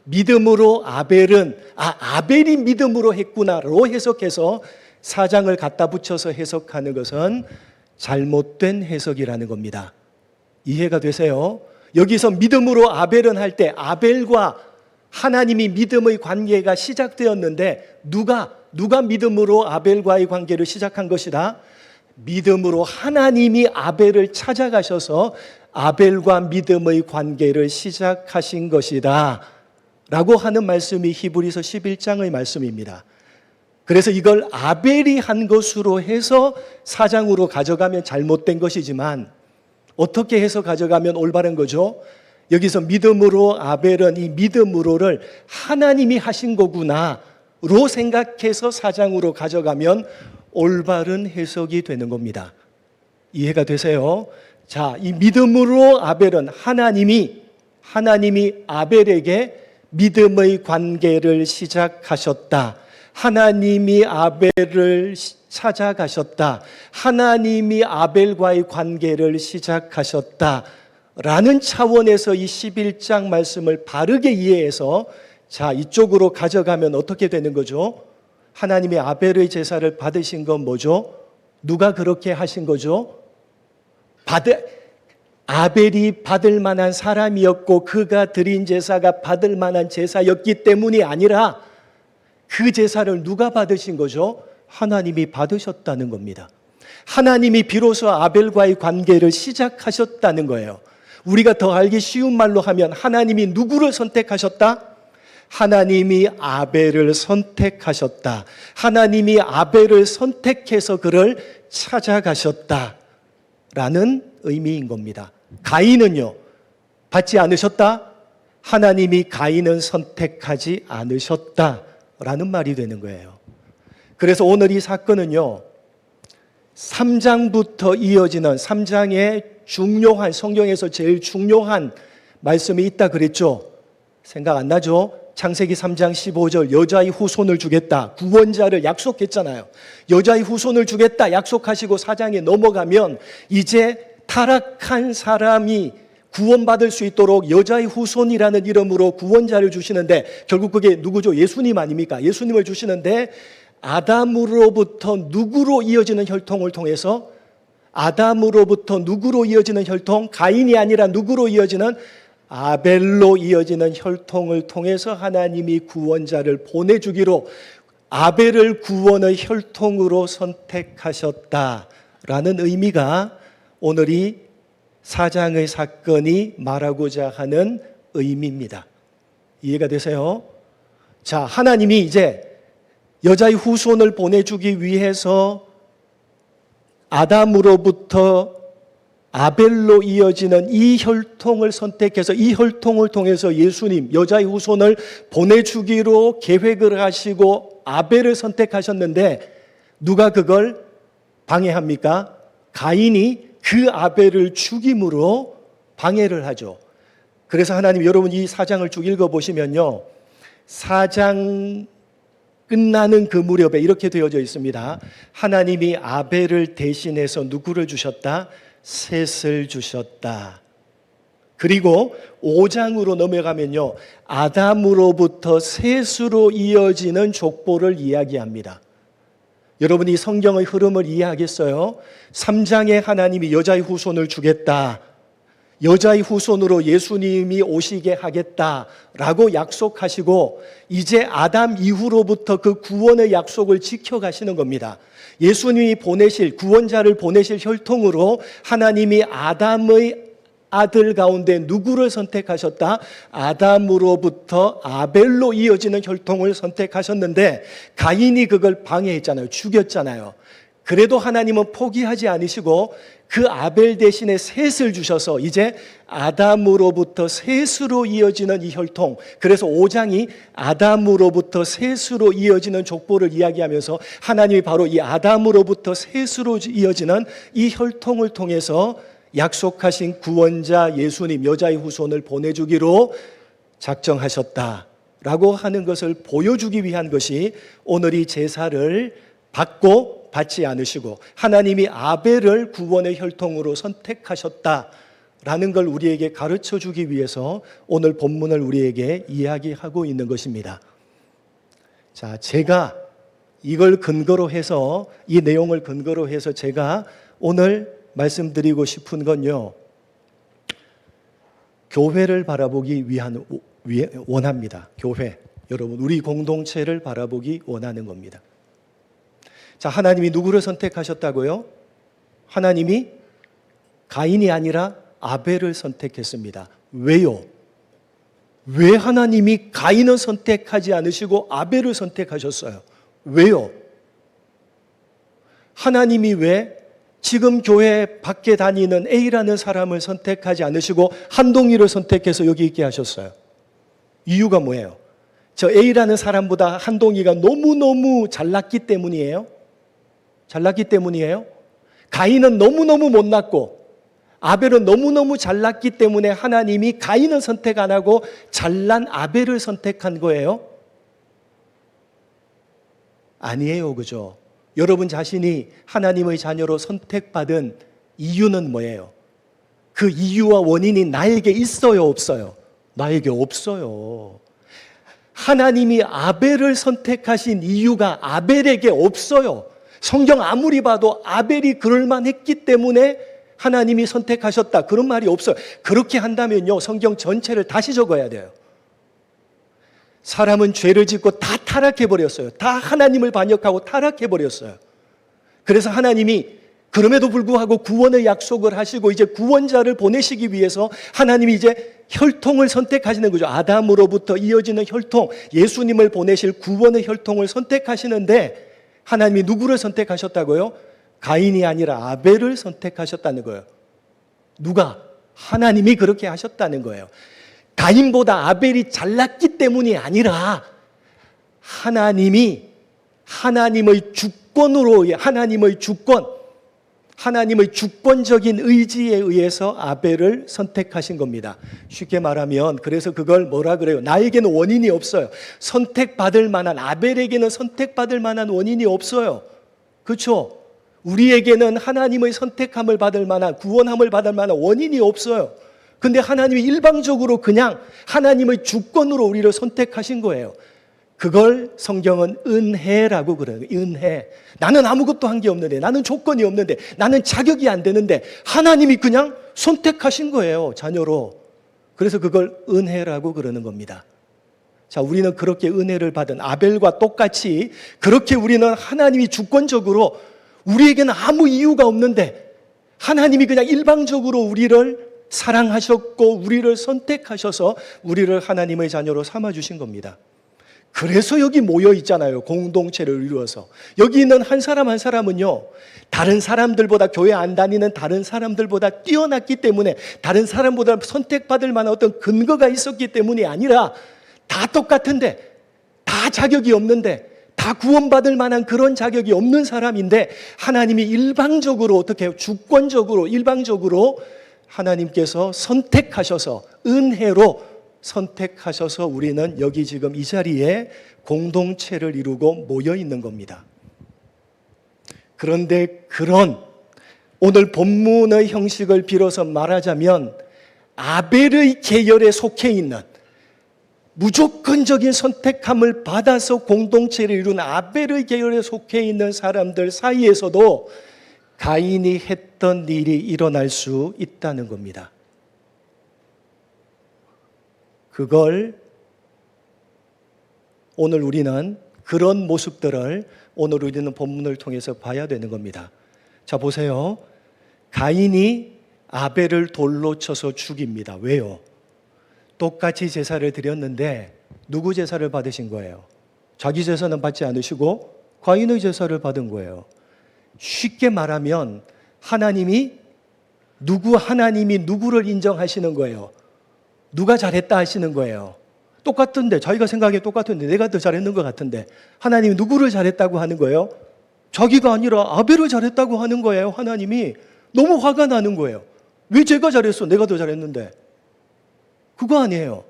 믿음으로 아벨은 아벨이 믿음으로 했구나로 해석해서 사장을 갖다 붙여서 해석하는 것은 잘못된 해석이라는 겁니다. 이해가 되세요? 여기서 믿음으로 아벨은 할 때 아벨과 하나님이 믿음의 관계가 시작되었는데 누가 믿음으로 아벨과의 관계를 시작한 것이다? 믿음으로 하나님이 아벨을 찾아가셔서 아벨과 믿음의 관계를 시작하신 것이다 라고 하는 말씀이 히브리서 11장의 말씀입니다. 그래서 이걸 아벨이 한 것으로 해서 4장으로 가져가면 잘못된 것이지만 어떻게 해서 가져가면 올바른 거죠? 여기서 믿음으로 아벨은 이 믿음으로를 하나님이 하신 거구나로 생각해서 4장으로 가져가면 올바른 해석이 되는 겁니다. 이해가 되세요? 자, 이 믿음으로 아벨은 하나님이 아벨에게 믿음의 관계를 시작하셨다. 하나님이 아벨을 찾아가셨다. 하나님이 아벨과의 관계를 시작하셨다. 라는 차원에서 이 11장 말씀을 바르게 이해해서 자, 이쪽으로 가져가면 어떻게 되는 거죠? 하나님이 아벨의 제사를 받으신 건 뭐죠? 누가 그렇게 하신 거죠? 아벨이 받을 만한 사람이었고 그가 드린 제사가 받을 만한 제사였기 때문이 아니라 그 제사를 누가 받으신 거죠? 하나님이 받으셨다는 겁니다. 하나님이 비로소 아벨과의 관계를 시작하셨다는 거예요. 우리가 더 알기 쉬운 말로 하면 하나님이 누구를 선택하셨다? 하나님이 아벨을 선택하셨다. 하나님이 아벨을 선택해서 그를 찾아가셨다. 라는 의미인 겁니다. 가인은요, 받지 않으셨다? 하나님이 가인은 선택하지 않으셨다. 라는 말이 되는 거예요. 그래서 오늘 이 사건은요, 3장부터 이어지는 3장의 중요한, 성경에서 제일 중요한 말씀이 있다 그랬죠? 생각 안 나죠? 창세기 3장 15절 여자의 후손을 주겠다. 구원자를 약속했잖아요. 여자의 후손을 주겠다 약속하시고 4장에 넘어가면 이제 타락한 사람이 구원받을 수 있도록 여자의 후손이라는 이름으로 구원자를 주시는데 결국 그게 누구죠? 예수님 아닙니까? 예수님을 주시는데 아담으로부터 누구로 이어지는 혈통을 통해서 아담으로부터 누구로 이어지는 혈통? 가인이 아니라 누구로 이어지는 아벨로 이어지는 혈통을 통해서 하나님이 구원자를 보내주기로 아벨을 구원의 혈통으로 선택하셨다라는 의미가 오늘 이 4장의 사건이 말하고자 하는 의미입니다. 이해가 되세요? 자, 하나님이 이제 여자의 후손을 보내주기 위해서 아담으로부터 아벨로 이어지는 이 혈통을 선택해서 이 혈통을 통해서 예수님, 여자의 후손을 보내주기로 계획을 하시고 아벨을 선택하셨는데 누가 그걸 방해합니까? 가인이 그 아벨을 죽임으로 방해를 하죠. 그래서 하나님, 여러분 이 4장을 쭉 읽어보시면요, 4장 끝나는 그 무렵에 이렇게 되어져 있습니다. 하나님이 아벨을 대신해서 누구를 주셨다? 셋을 주셨다. 그리고 5장으로 넘어가면요, 아담으로부터 셋으로 이어지는 족보를 이야기합니다. 여러분이 성경의 흐름을 이해하겠어요? 3장에 하나님이 여자의 후손을 주겠다, 여자의 후손으로 예수님이 오시게 하겠다라고 약속하시고 이제 아담 이후로부터 그 구원의 약속을 지켜가시는 겁니다. 예수님이 보내실, 구원자를 보내실 혈통으로 하나님이 아담의 아들 가운데 누구를 선택하셨다? 아담으로부터 아벨로 이어지는 혈통을 선택하셨는데 가인이 그걸 방해했잖아요. 죽였잖아요. 그래도 하나님은 포기하지 않으시고 그 아벨 대신에 셋을 주셔서 이제 아담으로부터 셋으로 이어지는 이 혈통, 그래서 5장이 아담으로부터 셋으로 이어지는 족보를 이야기하면서 하나님이 바로 이 아담으로부터 셋으로 이어지는 이 혈통을 통해서 약속하신 구원자 예수님, 여자의 후손을 보내주기로 작정하셨다라고 하는 것을 보여주기 위한 것이 오늘 이 제사를 받지 않으시고 하나님이 아벨을 구원의 혈통으로 선택하셨다라는 걸 우리에게 가르쳐 주기 위해서 오늘 본문을 우리에게 이야기하고 있는 것입니다. 자, 제가 이걸 근거로 해서, 이 내용을 근거로 해서 제가 오늘 말씀드리고 싶은 건요, 교회를 바라보기 원합니다. 교회. 여러분, 우리 공동체를 바라보기 원하는 겁니다. 자, 하나님이 누구를 선택하셨다고요? 하나님이 가인이 아니라 아벨을 선택했습니다. 왜요? 왜 하나님이 가인을 선택하지 않으시고 아벨을 선택하셨어요? 왜요? 하나님이 왜 지금 교회 밖에 다니는 A라는 사람을 선택하지 않으시고 한동희를 선택해서 여기 있게 하셨어요? 이유가 뭐예요? 저 A라는 사람보다 한동희가 너무너무 잘났기 때문이에요? 잘났기 때문이에요? 가인은 너무너무 못났고 아벨은 너무너무 잘났기 때문에 하나님이 가인은 선택 안 하고 잘난 아벨을 선택한 거예요? 아니에요, 그죠? 여러분 자신이 하나님의 자녀로 선택받은 이유는 뭐예요? 그 이유와 원인이 나에게 있어요, 없어요? 나에게 없어요. 하나님이 아벨을 선택하신 이유가 아벨에게 없어요. 성경 아무리 봐도 아벨이 그럴만 했기 때문에 하나님이 선택하셨다, 그런 말이 없어요. 그렇게 한다면요, 성경 전체를 다시 적어야 돼요. 사람은 죄를 짓고 다 타락해버렸어요. 다 하나님을 반역하고 타락해버렸어요. 그래서 하나님이 그럼에도 불구하고 구원의 약속을 하시고 이제 구원자를 보내시기 위해서 하나님이 이제 혈통을 선택하시는 거죠. 아담으로부터 이어지는 혈통, 예수님을 보내실 구원의 혈통을 선택하시는데 하나님이 누구를 선택하셨다고요? 가인이 아니라 아벨을 선택하셨다는 거예요. 누가? 하나님이 그렇게 하셨다는 거예요. 가인보다 아벨이 잘났기 때문이 아니라 하나님이 하나님의 주권으로, 하나님의 주권적인 의지에 의해서 아벨을 선택하신 겁니다. 쉽게 말하면 그래서 그걸 뭐라 그래요? 나에게는 원인이 없어요. 선택받을 만한, 아벨에게는 선택받을 만한 원인이 없어요. 그렇죠? 우리에게는 하나님의 선택함을 받을 만한, 구원함을 받을 만한 원인이 없어요. 근데 하나님이 일방적으로 그냥 하나님의 주권으로 우리를 선택하신 거예요. 그걸 성경은 은혜라고 그래요. 은혜. 나는 아무것도 한 게 없는데, 나는 조건이 없는데, 나는 자격이 안 되는데 하나님이 그냥 선택하신 거예요, 자녀로. 그래서 그걸 은혜라고 그러는 겁니다. 자, 우리는 그렇게 은혜를 받은 아벨과 똑같이 그렇게 우리는 하나님이 주권적으로 우리에게는 아무 이유가 없는데 하나님이 그냥 일방적으로 우리를 사랑하셨고 우리를 선택하셔서 우리를 하나님의 자녀로 삼아주신 겁니다. 그래서 여기 모여 있잖아요. 공동체를 이루어서. 여기 있는 한 사람 한 사람은요, 다른 사람들보다, 교회 안 다니는 다른 사람들보다 뛰어났기 때문에, 다른 사람보다 선택받을 만한 어떤 근거가 있었기 때문이 아니라 다 똑같은데, 다 자격이 없는데, 다 구원받을 만한 그런 자격이 없는 사람인데 하나님이 일방적으로, 어떻게 해요? 주권적으로, 일방적으로 하나님께서 선택하셔서, 은혜로 선택하셔서 우리는 여기 지금 이 자리에 공동체를 이루고 모여 있는 겁니다. 그런데 그런 오늘 본문의 형식을 빌어서 말하자면 아벨의 계열에 속해 있는, 무조건적인 선택함을 받아서 공동체를 이룬 아벨의 계열에 속해 있는 사람들 사이에서도 가인이 했던 일이 일어날 수 있다는 겁니다. 그걸 오늘 우리는, 그런 모습들을 오늘 우리는 본문을 통해서 봐야 되는 겁니다. 자, 보세요. 가인이 아벨을 돌로 쳐서 죽입니다. 왜요? 똑같이 제사를 드렸는데 누구 제사를 받으신 거예요? 자기 제사는 받지 않으시고 가인의 제사를 받은 거예요. 쉽게 말하면 하나님이 누구를 인정하시는 거예요? 누가 잘했다 하시는 거예요? 똑같은데, 자기가 생각하기에 똑같은데 내가 더 잘했는 것 같은데 하나님이 누구를 잘했다고 하는 거예요? 자기가 아니라 아벨을 잘했다고 하는 거예요. 하나님이 너무 화가 나는 거예요. 왜 제가 잘했어? 내가 더 잘했는데. 그거 아니에요.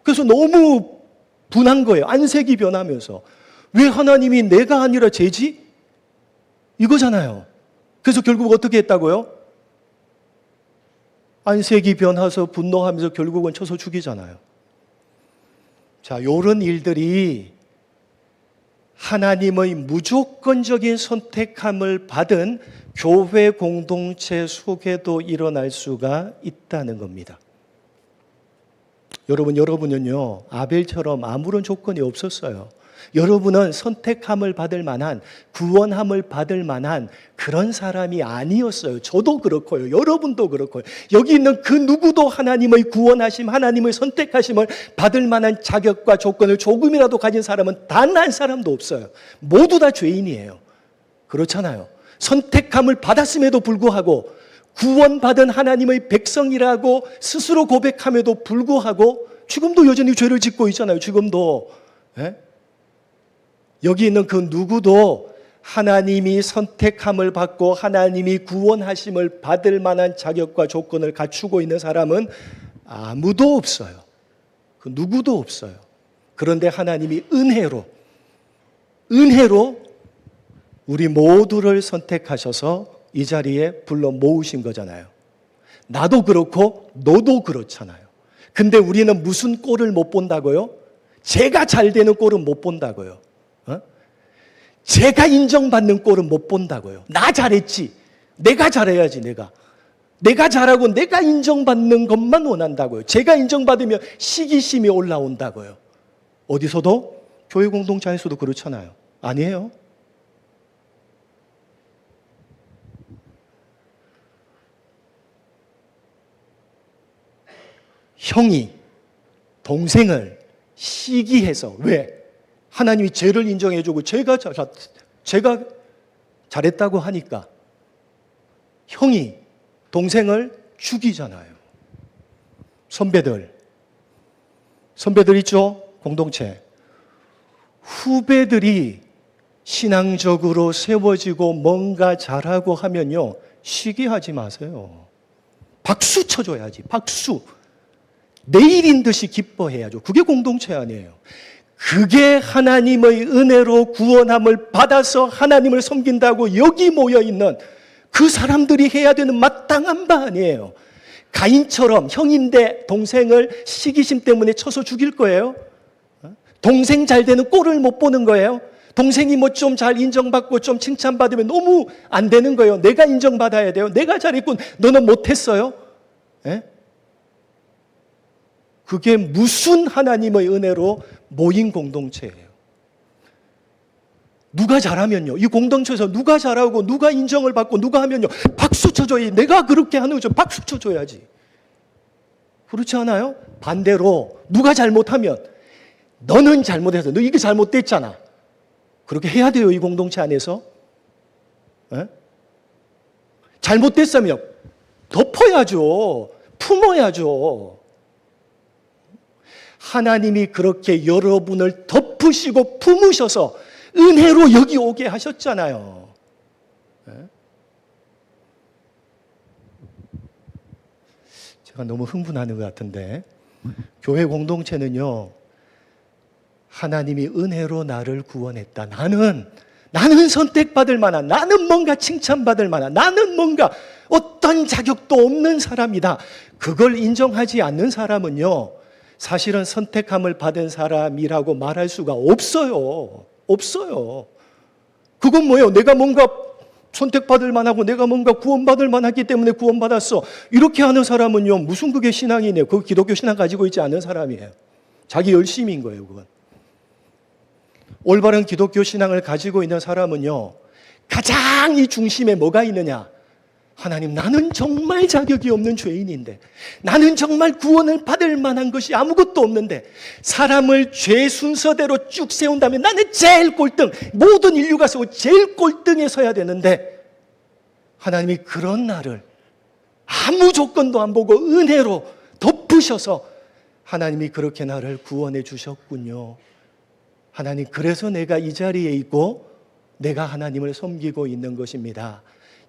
그래서 너무 분한 거예요. 안색이 변하면서. 왜 하나님이 내가 아니라 쟤지? 이거잖아요. 그래서 결국 어떻게 했다고요? 안색이 변해서 분노하면서 결국은 쳐서 죽이잖아요. 자, 이런 일들이 하나님의 무조건적인 선택함을 받은 교회 공동체 속에도 일어날 수가 있다는 겁니다. 여러분은요, 아벨처럼 아무런 조건이 없었어요. 여러분은 선택함을 받을 만한, 구원함을 받을 만한 그런 사람이 아니었어요. 저도 그렇고요. 여러분도 그렇고요. 여기 있는 그 누구도 하나님의 구원하심, 하나님의 선택하심을 받을 만한 자격과 조건을 조금이라도 가진 사람은 단 한 사람도 없어요. 모두 다 죄인이에요. 그렇잖아요. 선택함을 받았음에도 불구하고 구원받은 하나님의 백성이라고 스스로 고백함에도 불구하고 지금도 여전히 죄를 짓고 있잖아요. 지금도. 예? 여기 있는 그 누구도 하나님이 선택함을 받고 하나님이 구원하심을 받을 만한 자격과 조건을 갖추고 있는 사람은 아무도 없어요. 그 누구도 없어요. 그런데 하나님이 은혜로 우리 모두를 선택하셔서 이 자리에 불러 모으신 거잖아요. 나도 그렇고 너도 그렇잖아요. 근데 우리는 무슨 꼴을 못 본다고요? 제가 잘 되는 꼴은 못 본다고요. 제가 인정받는 꼴은 못 본다고요. 나 잘했지. 내가 잘해야지, 내가 잘하고 내가 인정받는 것만 원한다고요. 제가 인정받으면 시기심이 올라온다고요. 어디서도? 교회 공동체 안에서도 그렇잖아요. 아니에요? 형이 동생을 시기해서, 왜? 하나님이 죄를 인정해주고 제가 잘했다고 하니까 형이 동생을 죽이잖아요. 선배들 있죠? 공동체. 후배들이 신앙적으로 세워지고 뭔가 잘하고 하면요, 시기하지 마세요. 박수 쳐줘야지. 박수. 내일인 듯이 기뻐해야죠. 그게 공동체 아니에요. 그게 하나님의 은혜로 구원함을 받아서 하나님을 섬긴다고 여기 모여있는 그 사람들이 해야 되는 마땅한 바 아니에요. 가인처럼 형인데 동생을 시기심 때문에 쳐서 죽일 거예요? 동생 잘 되는 꼴을 못 보는 거예요? 동생이 뭐 좀 잘 인정받고 좀 칭찬받으면 너무 안 되는 거예요. 내가 인정받아야 돼요. 내가 잘했군, 너는 못했어요? 예? 그게 무슨 하나님의 은혜로 모인 공동체예요. 누가 잘하면요, 이 공동체에서 누가 잘하고 누가 인정을 받고 누가 하면요, 박수 쳐줘야지. 내가 그렇게 하는 거죠. 박수 쳐줘야지. 그렇지 않아요? 반대로 누가 잘못하면 너는 잘못해서, 너 이게 잘못됐잖아. 그렇게 해야 돼요, 이 공동체 안에서. 에? 잘못됐으면 덮어야죠. 품어야죠. 하나님이 그렇게 여러분을 덮으시고 품으셔서 은혜로 여기 오게 하셨잖아요. 제가 너무 흥분하는 것 같은데, 교회 공동체는요, 하나님이 은혜로 나를 구원했다. 나는 선택받을 만한, 나는 뭔가 칭찬받을 만한, 나는 뭔가 어떤 자격도 없는 사람이다. 그걸 인정하지 않는 사람은요, 사실은 선택함을 받은 사람이라고 말할 수가 없어요. 없어요. 그건 뭐예요? 내가 뭔가 선택받을 만하고 내가 뭔가 구원받을 만하기 때문에 구원받았어. 이렇게 하는 사람은요, 무슨 그게 신앙이네요. 그 기독교 신앙 가지고 있지 않은 사람이에요. 자기 열심인 거예요, 그건. 올바른 기독교 신앙을 가지고 있는 사람은요, 가장 이 중심에 뭐가 있느냐? 하나님, 나는 정말 자격이 없는 죄인인데, 나는 정말 구원을 받을 만한 것이 아무것도 없는데, 사람을 죄 순서대로 쭉 세운다면 나는 제일 꼴등, 모든 인류가 서고 제일 꼴등에 서야 되는데, 하나님이 그런 나를 아무 조건도 안 보고 은혜로 덮으셔서 하나님이 그렇게 나를 구원해 주셨군요. 하나님, 그래서 내가 이 자리에 있고 내가 하나님을 섬기고 있는 것입니다.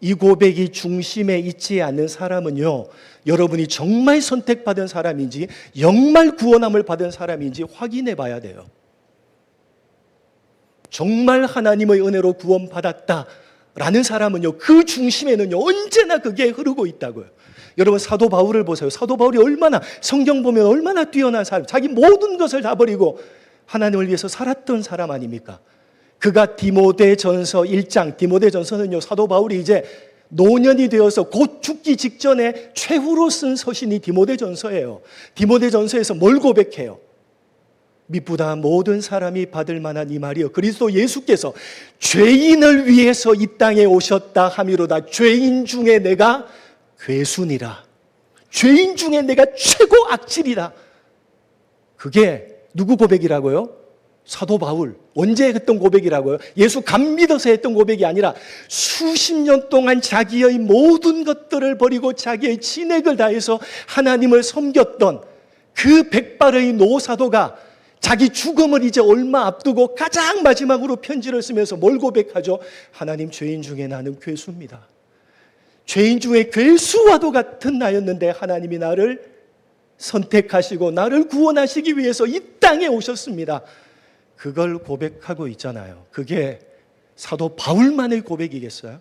이 고백이 중심에 있지 않는 사람은요, 여러분이 정말 선택받은 사람인지 정말 구원함을 받은 사람인지 확인해 봐야 돼요. 정말 하나님의 은혜로 구원받았다라는 사람은요, 그 중심에는요, 언제나 그게 흐르고 있다고요. 여러분, 사도 바울을 보세요. 사도 바울이 얼마나, 성경 보면 얼마나 뛰어난 사람, 자기 모든 것을 다 버리고 하나님을 위해서 살았던 사람 아닙니까? 그가 디모데전서 1장, 디모데전서는요, 사도 바울이 이제 노년이 되어서 곧 죽기 직전에 최후로 쓴 서신이 디모데전서예요. 디모데전서에서 뭘 고백해요? 미쁘다 모든 사람이 받을 만한 이 말이요 그리스도 예수께서 죄인을 위해서 이 땅에 오셨다 함이로다. 죄인 중에 내가 괴순이라. 죄인 중에 내가 최고 악질이다. 그게 누구 고백이라고요? 사도 바울. 언제 했던 고백이라고요? 예수 감 믿어서 했던 고백이 아니라 수십 년 동안 자기의 모든 것들을 버리고 자기의 진액을 다해서 하나님을 섬겼던 그 백발의 노사도가 자기 죽음을 이제 얼마 앞두고 가장 마지막으로 편지를 쓰면서 뭘 고백하죠? 하나님, 죄인 중에 나는 괴수입니다. 죄인 중에 괴수와도 같은 나였는데 하나님이 나를 선택하시고 나를 구원하시기 위해서 이 땅에 오셨습니다. 그걸 고백하고 있잖아요. 그게 사도 바울만의 고백이겠어요?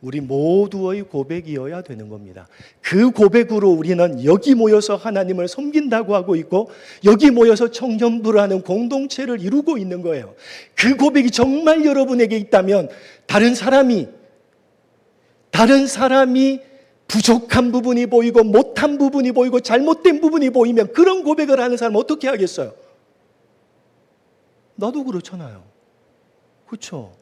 우리 모두의 고백이어야 되는 겁니다. 그 고백으로 우리는 여기 모여서 하나님을 섬긴다고 하고 있고 여기 모여서 청년부라는 공동체를 이루고 있는 거예요. 그 고백이 정말 여러분에게 있다면 다른 사람이 부족한 부분이 보이고 못한 부분이 보이고 잘못된 부분이 보이면 그런 고백을 하는 사람은 어떻게 하겠어요? 나도 그렇잖아요. 그렇죠?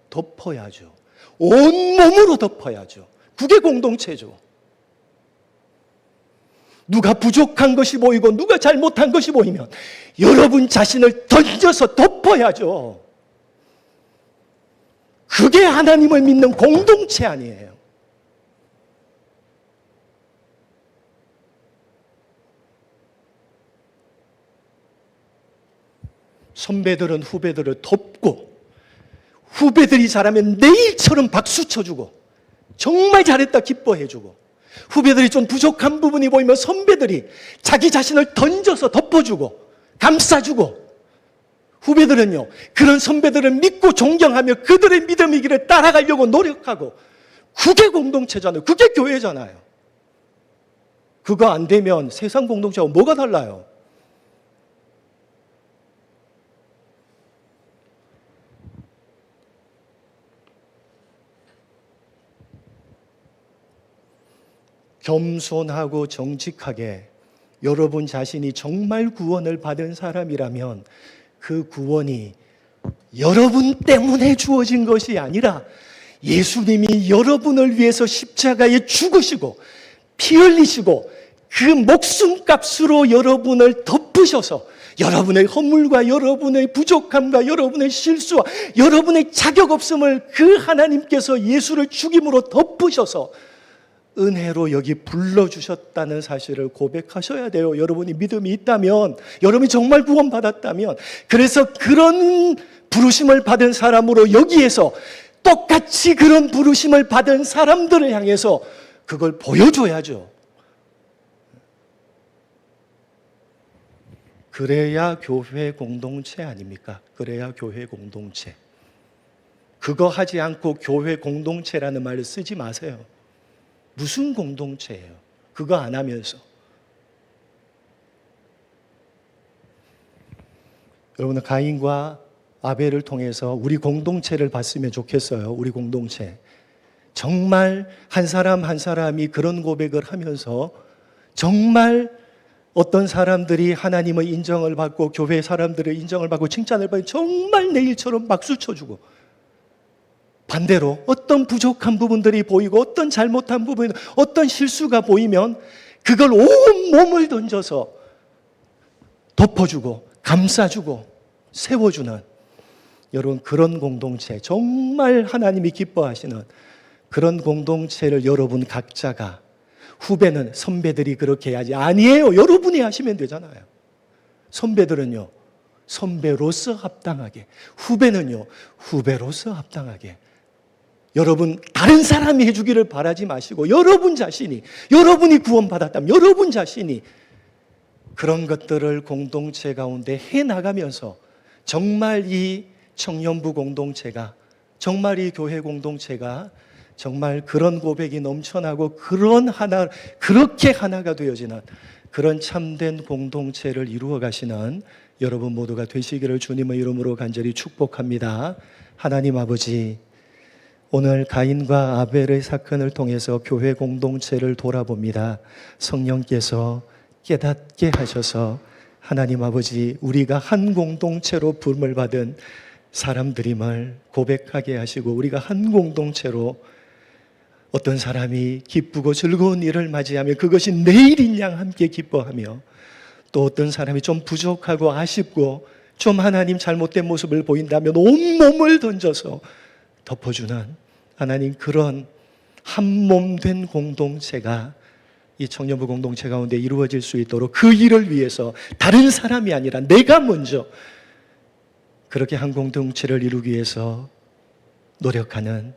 덮어야죠. 온몸으로 덮어야죠. 그게 공동체죠. 누가 부족한 것이 보이고 누가 잘못한 것이 보이면 여러분 자신을 던져서 덮어야죠. 그게 하나님을 믿는 공동체 아니에요. 선배들은 후배들을 덮고 후배들이 잘하면 내일처럼 박수 쳐주고 정말 잘했다 기뻐해주고 후배들이 좀 부족한 부분이 보이면 선배들이 자기 자신을 던져서 덮어주고 감싸주고 후배들은요 그런 선배들을 믿고 존경하며 그들의 믿음의 길을 따라가려고 노력하고 그게 공동체잖아요. 그게 교회잖아요. 그거 안 되면 세상 공동체하고 뭐가 달라요? 겸손하고 정직하게 여러분 자신이 정말 구원을 받은 사람이라면 그 구원이 여러분 때문에 주어진 것이 아니라 예수님이 여러분을 위해서 십자가에 죽으시고 피 흘리시고 그 목숨값으로 여러분을 덮으셔서 여러분의 허물과 여러분의 부족함과 여러분의 실수와 여러분의 자격 없음을 그 하나님께서 예수를 죽임으로 덮으셔서 은혜로 여기 불러주셨다는 사실을 고백하셔야 돼요. 여러분이 믿음이 있다면, 여러분이 정말 구원받았다면, 그래서 그런 부르심을 받은 사람으로 여기에서 똑같이 그런 부르심을 받은 사람들을 향해서 그걸 보여줘야죠. 그래야 교회 공동체 아닙니까? 그래야 교회 공동체. 그거 하지 않고 교회 공동체라는 말을 쓰지 마세요. 무슨 공동체예요? 그거 안 하면서. 여러분은 가인과 아벨을 통해서 우리 공동체를 봤으면 좋겠어요. 우리 공동체. 정말 한 사람 한 사람이 그런 고백을 하면서 정말 어떤 사람들이 하나님의 인정을 받고 교회 사람들의 인정을 받고 칭찬을 받고 정말 내일처럼 박수 쳐주고 반대로 어떤 부족한 부분들이 보이고 어떤 잘못한 부분, 어떤 실수가 보이면 그걸 온 몸을 던져서 덮어주고 감싸주고 세워주는 여러분 그런 공동체, 정말 하나님이 기뻐하시는 그런 공동체를 여러분 각자가, 후배는 선배들이 그렇게 해야지 아니에요. 여러분이 하시면 되잖아요. 선배들은요 선배로서 합당하게, 후배는요 후배로서 합당하게. 여러분 다른 사람이 해주기를 바라지 마시고 여러분 자신이, 여러분이 구원받았다면 여러분 자신이 그런 것들을 공동체 가운데 해나가면서 정말 이 청년부 공동체가, 정말 이 교회 공동체가 정말 그런 고백이 넘쳐나고 그렇게 하나가 되어지는 그런 참된 공동체를 이루어 가시는 여러분 모두가 되시기를 주님의 이름으로 간절히 축복합니다. 하나님 아버지, 오늘 가인과 아벨의 사건을 통해서 교회 공동체를 돌아봅니다. 성령께서 깨닫게 하셔서 하나님 아버지, 우리가 한 공동체로 부름을 받은 사람들임을 고백하게 하시고, 우리가 한 공동체로 어떤 사람이 기쁘고 즐거운 일을 맞이하며 그것이 내일인 양 함께 기뻐하며, 또 어떤 사람이 좀 부족하고 아쉽고 좀 하나님 잘못된 모습을 보인다면 온몸을 던져서 덮어주는 하나님, 그런 한 몸 된 공동체가 이 청년부 공동체 가운데 이루어질 수 있도록 그 일을 위해서 다른 사람이 아니라 내가 먼저 그렇게 한 공동체를 이루기 위해서 노력하는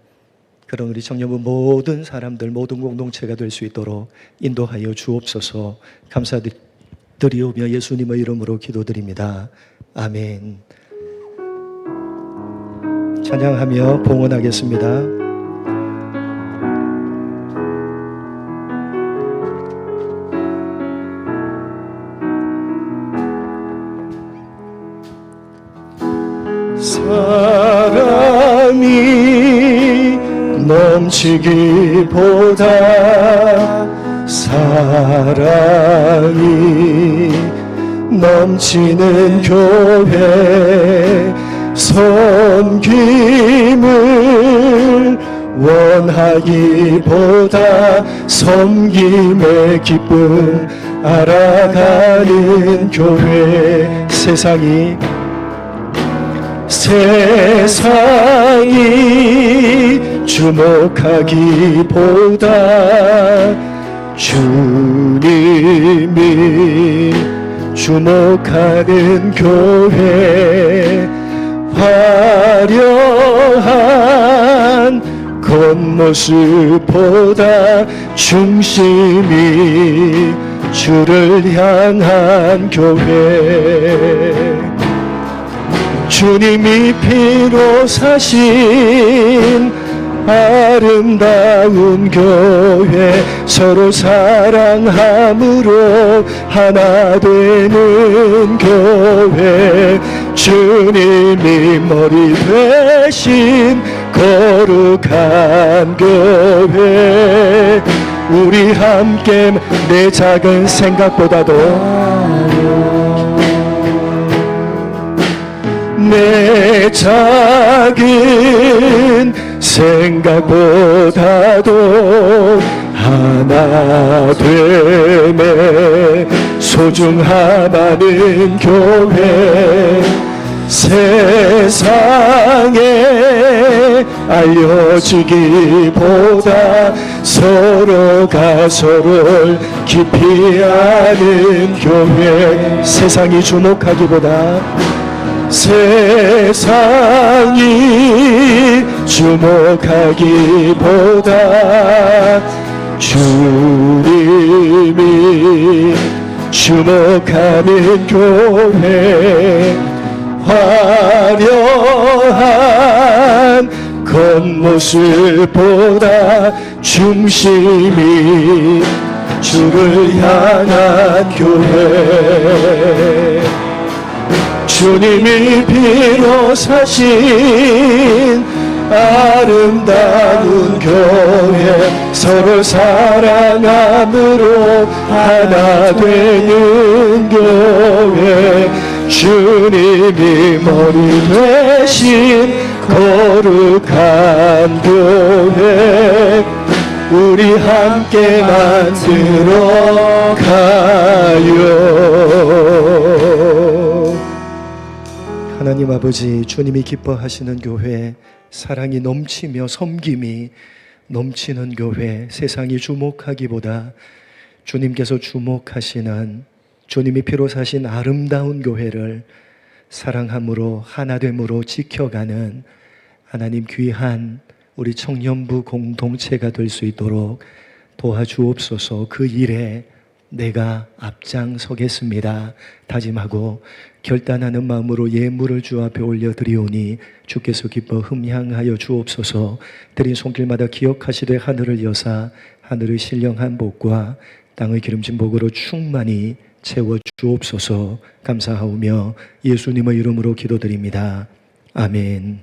그런 우리 청년부 모든 사람들, 모든 공동체가 될 수 있도록 인도하여 주옵소서. 감사드리오며 예수님의 이름으로 기도드립니다. 아멘. 찬양하며 봉헌하겠습니다. 사랑이 넘치기보다 사랑이 넘치는 교회, 섬김을 원하기보다 섬김의 기쁨 알아가는 교회. 세상이 주목하기보다 주님이 주목하는 교회, 화려한 겉모습보다 중심이 주를 향한 교회, 주님이 피로 사신 아름다운 교회, 서로 사랑함으로 하나 되는 교회, 주님이 머리 되신 거룩한 교회, 우리 함께 내 작은 생각보다도 내 작은 생각보다도 하나 되매 소중함하는 교회, 세상에 알려지기보다 서로가 서로를 깊이 아는 교회, 세상이 주목하기보다 세상이 주목하기보다 주님이 주목하는 교회, 화려한 겉모습보다 중심이 주를 향한 교회, 주님이 피로 사신 아름다운 교회, 서로 사랑함으로 하나 되는 교회, 주님이 머리 되신 거룩한 교회, 우리 함께 만들어 가요. 하나님 아버지, 주님이 기뻐하시는 교회, 사랑이 넘치며 섬김이 넘치는 교회, 세상이 주목하기보다 주님께서 주목하시는 주님이 피로 사신 아름다운 교회를 사랑함으로 하나됨으로 지켜가는 하나님 귀한 우리 청년부 공동체가 될 수 있도록 도와주옵소서. 그 일에 내가 앞장서겠습니다 다짐하고 결단하는 마음으로 예물을 주 앞에 올려드리오니 주께서 기뻐 흠향하여 주옵소서. 드린 손길마다 기억하시되 하늘을 여사 하늘의 신령한 복과 땅의 기름진 복으로 충만히 채워 주옵소서. 감사하오며 예수님의 이름으로 기도드립니다. 아멘.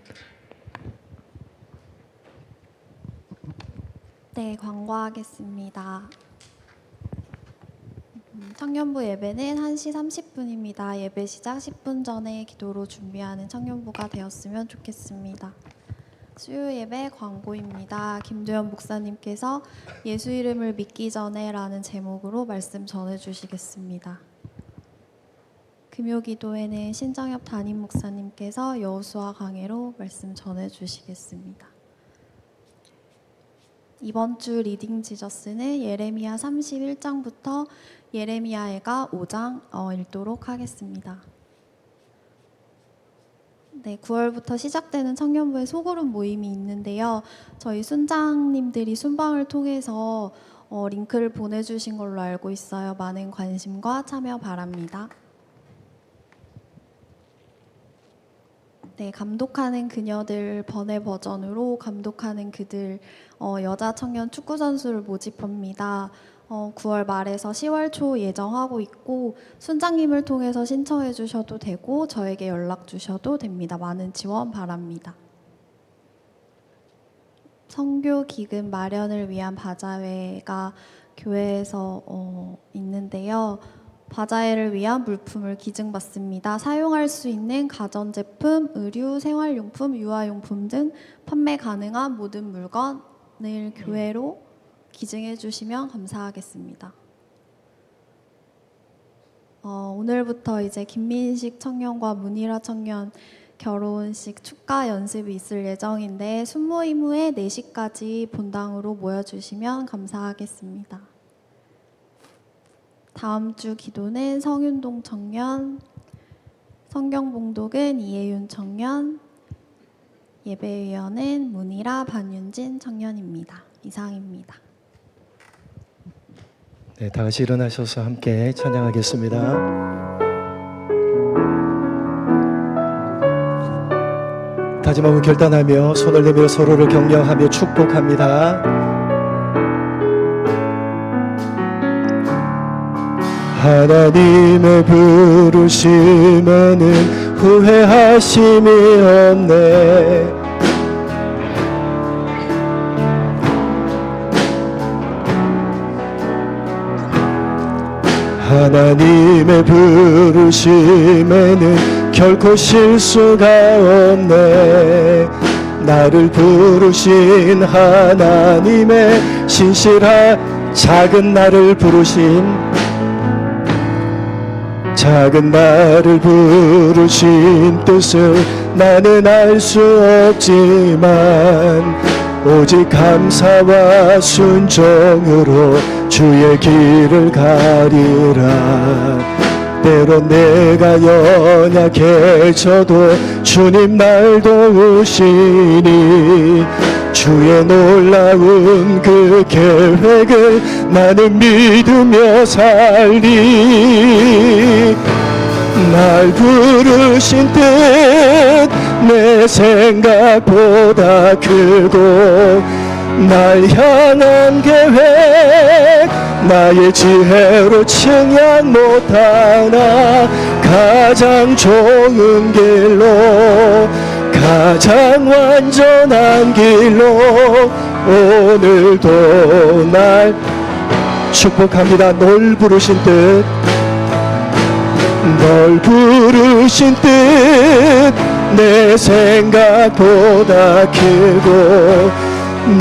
네, 광고하겠습니다. 청년부 예배는 1시 30분입니다. 예배 시작 10분 전에 기도로 준비하는 청년부가 되었으면 좋겠습니다. 수요 예배 광고입니다. 김두현 목사님께서 예수 이름을 믿기 전에 라는 제목으로 말씀 전해주시겠습니다. 금요 기도회는 신정엽 담임 목사님께서 여호수아 강해로 말씀 전해주시겠습니다. 이번 주 리딩 지저스는 예레미야 31장부터 예레미야애가 5장 읽도록 하겠습니다. 네, 9월부터 시작되는 청년부의 소그룹 모임이 있는데요. 저희 순장님들이 순방을 통해서 링크를 보내주신 걸로 알고 있어요. 많은 관심과 참여 바랍니다. 네, 감독하는 그녀들 번외 버전으로 감독하는 그들 여자 청년 축구 선수를 모집합니다. 9월 말에서 10월 초 예정하고 있고 순장님을 통해서 신청해 주셔도 되고 저에게 연락 주셔도 됩니다. 많은 지원 바랍니다. 선교 기금 마련을 위한 바자회가 교회에서 있는데요. 바자회를 위한 물품을 기증받습니다. 사용할 수 있는 가전제품, 의류, 생활용품, 유아용품 등 판매 가능한 모든 물건을 교회로 기증해 주시면 감사하겠습니다. 오늘부터 이제 김민식 청년과 문희라 청년 결혼식 축가 연습이 있을 예정인데 순모임 후에 4시까지 본당으로 모여주시면 감사하겠습니다. 다음 주 기도는 성윤동 청년, 성경봉독은 이혜윤 청년, 예배위원은 문희라 반윤진 청년입니다. 이상입니다. 네, 다 같이 일어나셔서 함께 찬양하겠습니다. 다짐하고 결단하며 손을 내밀어 서로를 격려하며 축복합니다. 하나님의 부르심에는 후회하심이 없네. 하나님의 부르심에는 결코 실수가 없네. 나를 부르신 하나님의 신실한 작은 나를 부르신 뜻을 나는 알 수 없지만 오직 감사와 순종으로 주의 길을 가리라. 때론 내가 연약해져도 주님 날 도우시니 주의 놀라운 그 계획을 나는 믿으며 살리. 날 부르신 뜻 내 생각보다 크고 날 향한 계획 나의 지혜로 측량 못하나 가장 좋은 길로 가장 완전한 길로 오늘도 날 축복합니다. 널 부르신 뜻 내 생각보다 크고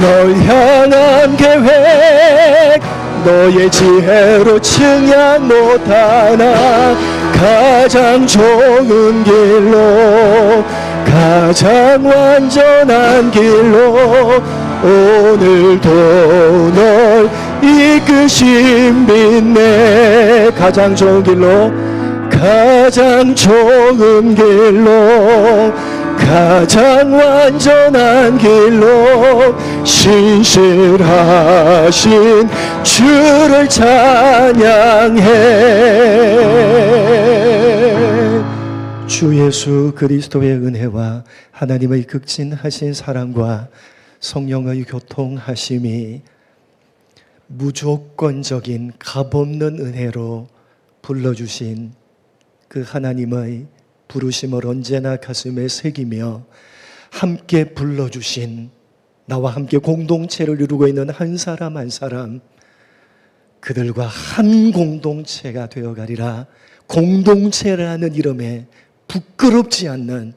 널 향한 계획 너의 지혜로 측량 못하나 가장 좋은 길로 가장 완전한 길로 오늘도 널 이끄심 믿네. 가장 좋은 길로 가장 좋은 길로 가장 완전한 길로 신실하신 주를 찬양해. 주 예수 그리스도의 은혜와 하나님의 극진하신 사랑과 성령의 교통하심이 무조건적인 값없는 은혜로 불러주신 그 하나님의 부르심을 언제나 가슴에 새기며 함께 불러주신 나와 함께 공동체를 이루고 있는 한 사람 한 사람, 그들과 한 공동체가 되어가리라. 공동체라는 이름에 부끄럽지 않는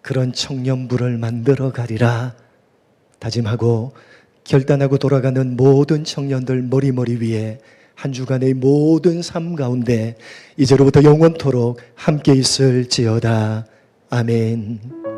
그런 청년부를 만들어 가리라 다짐하고 결단하고 돌아가는 모든 청년들 머리 위에 한 주간의 모든 삶 가운데 이제로부터 영원토록 함께 있을지어다. 아멘.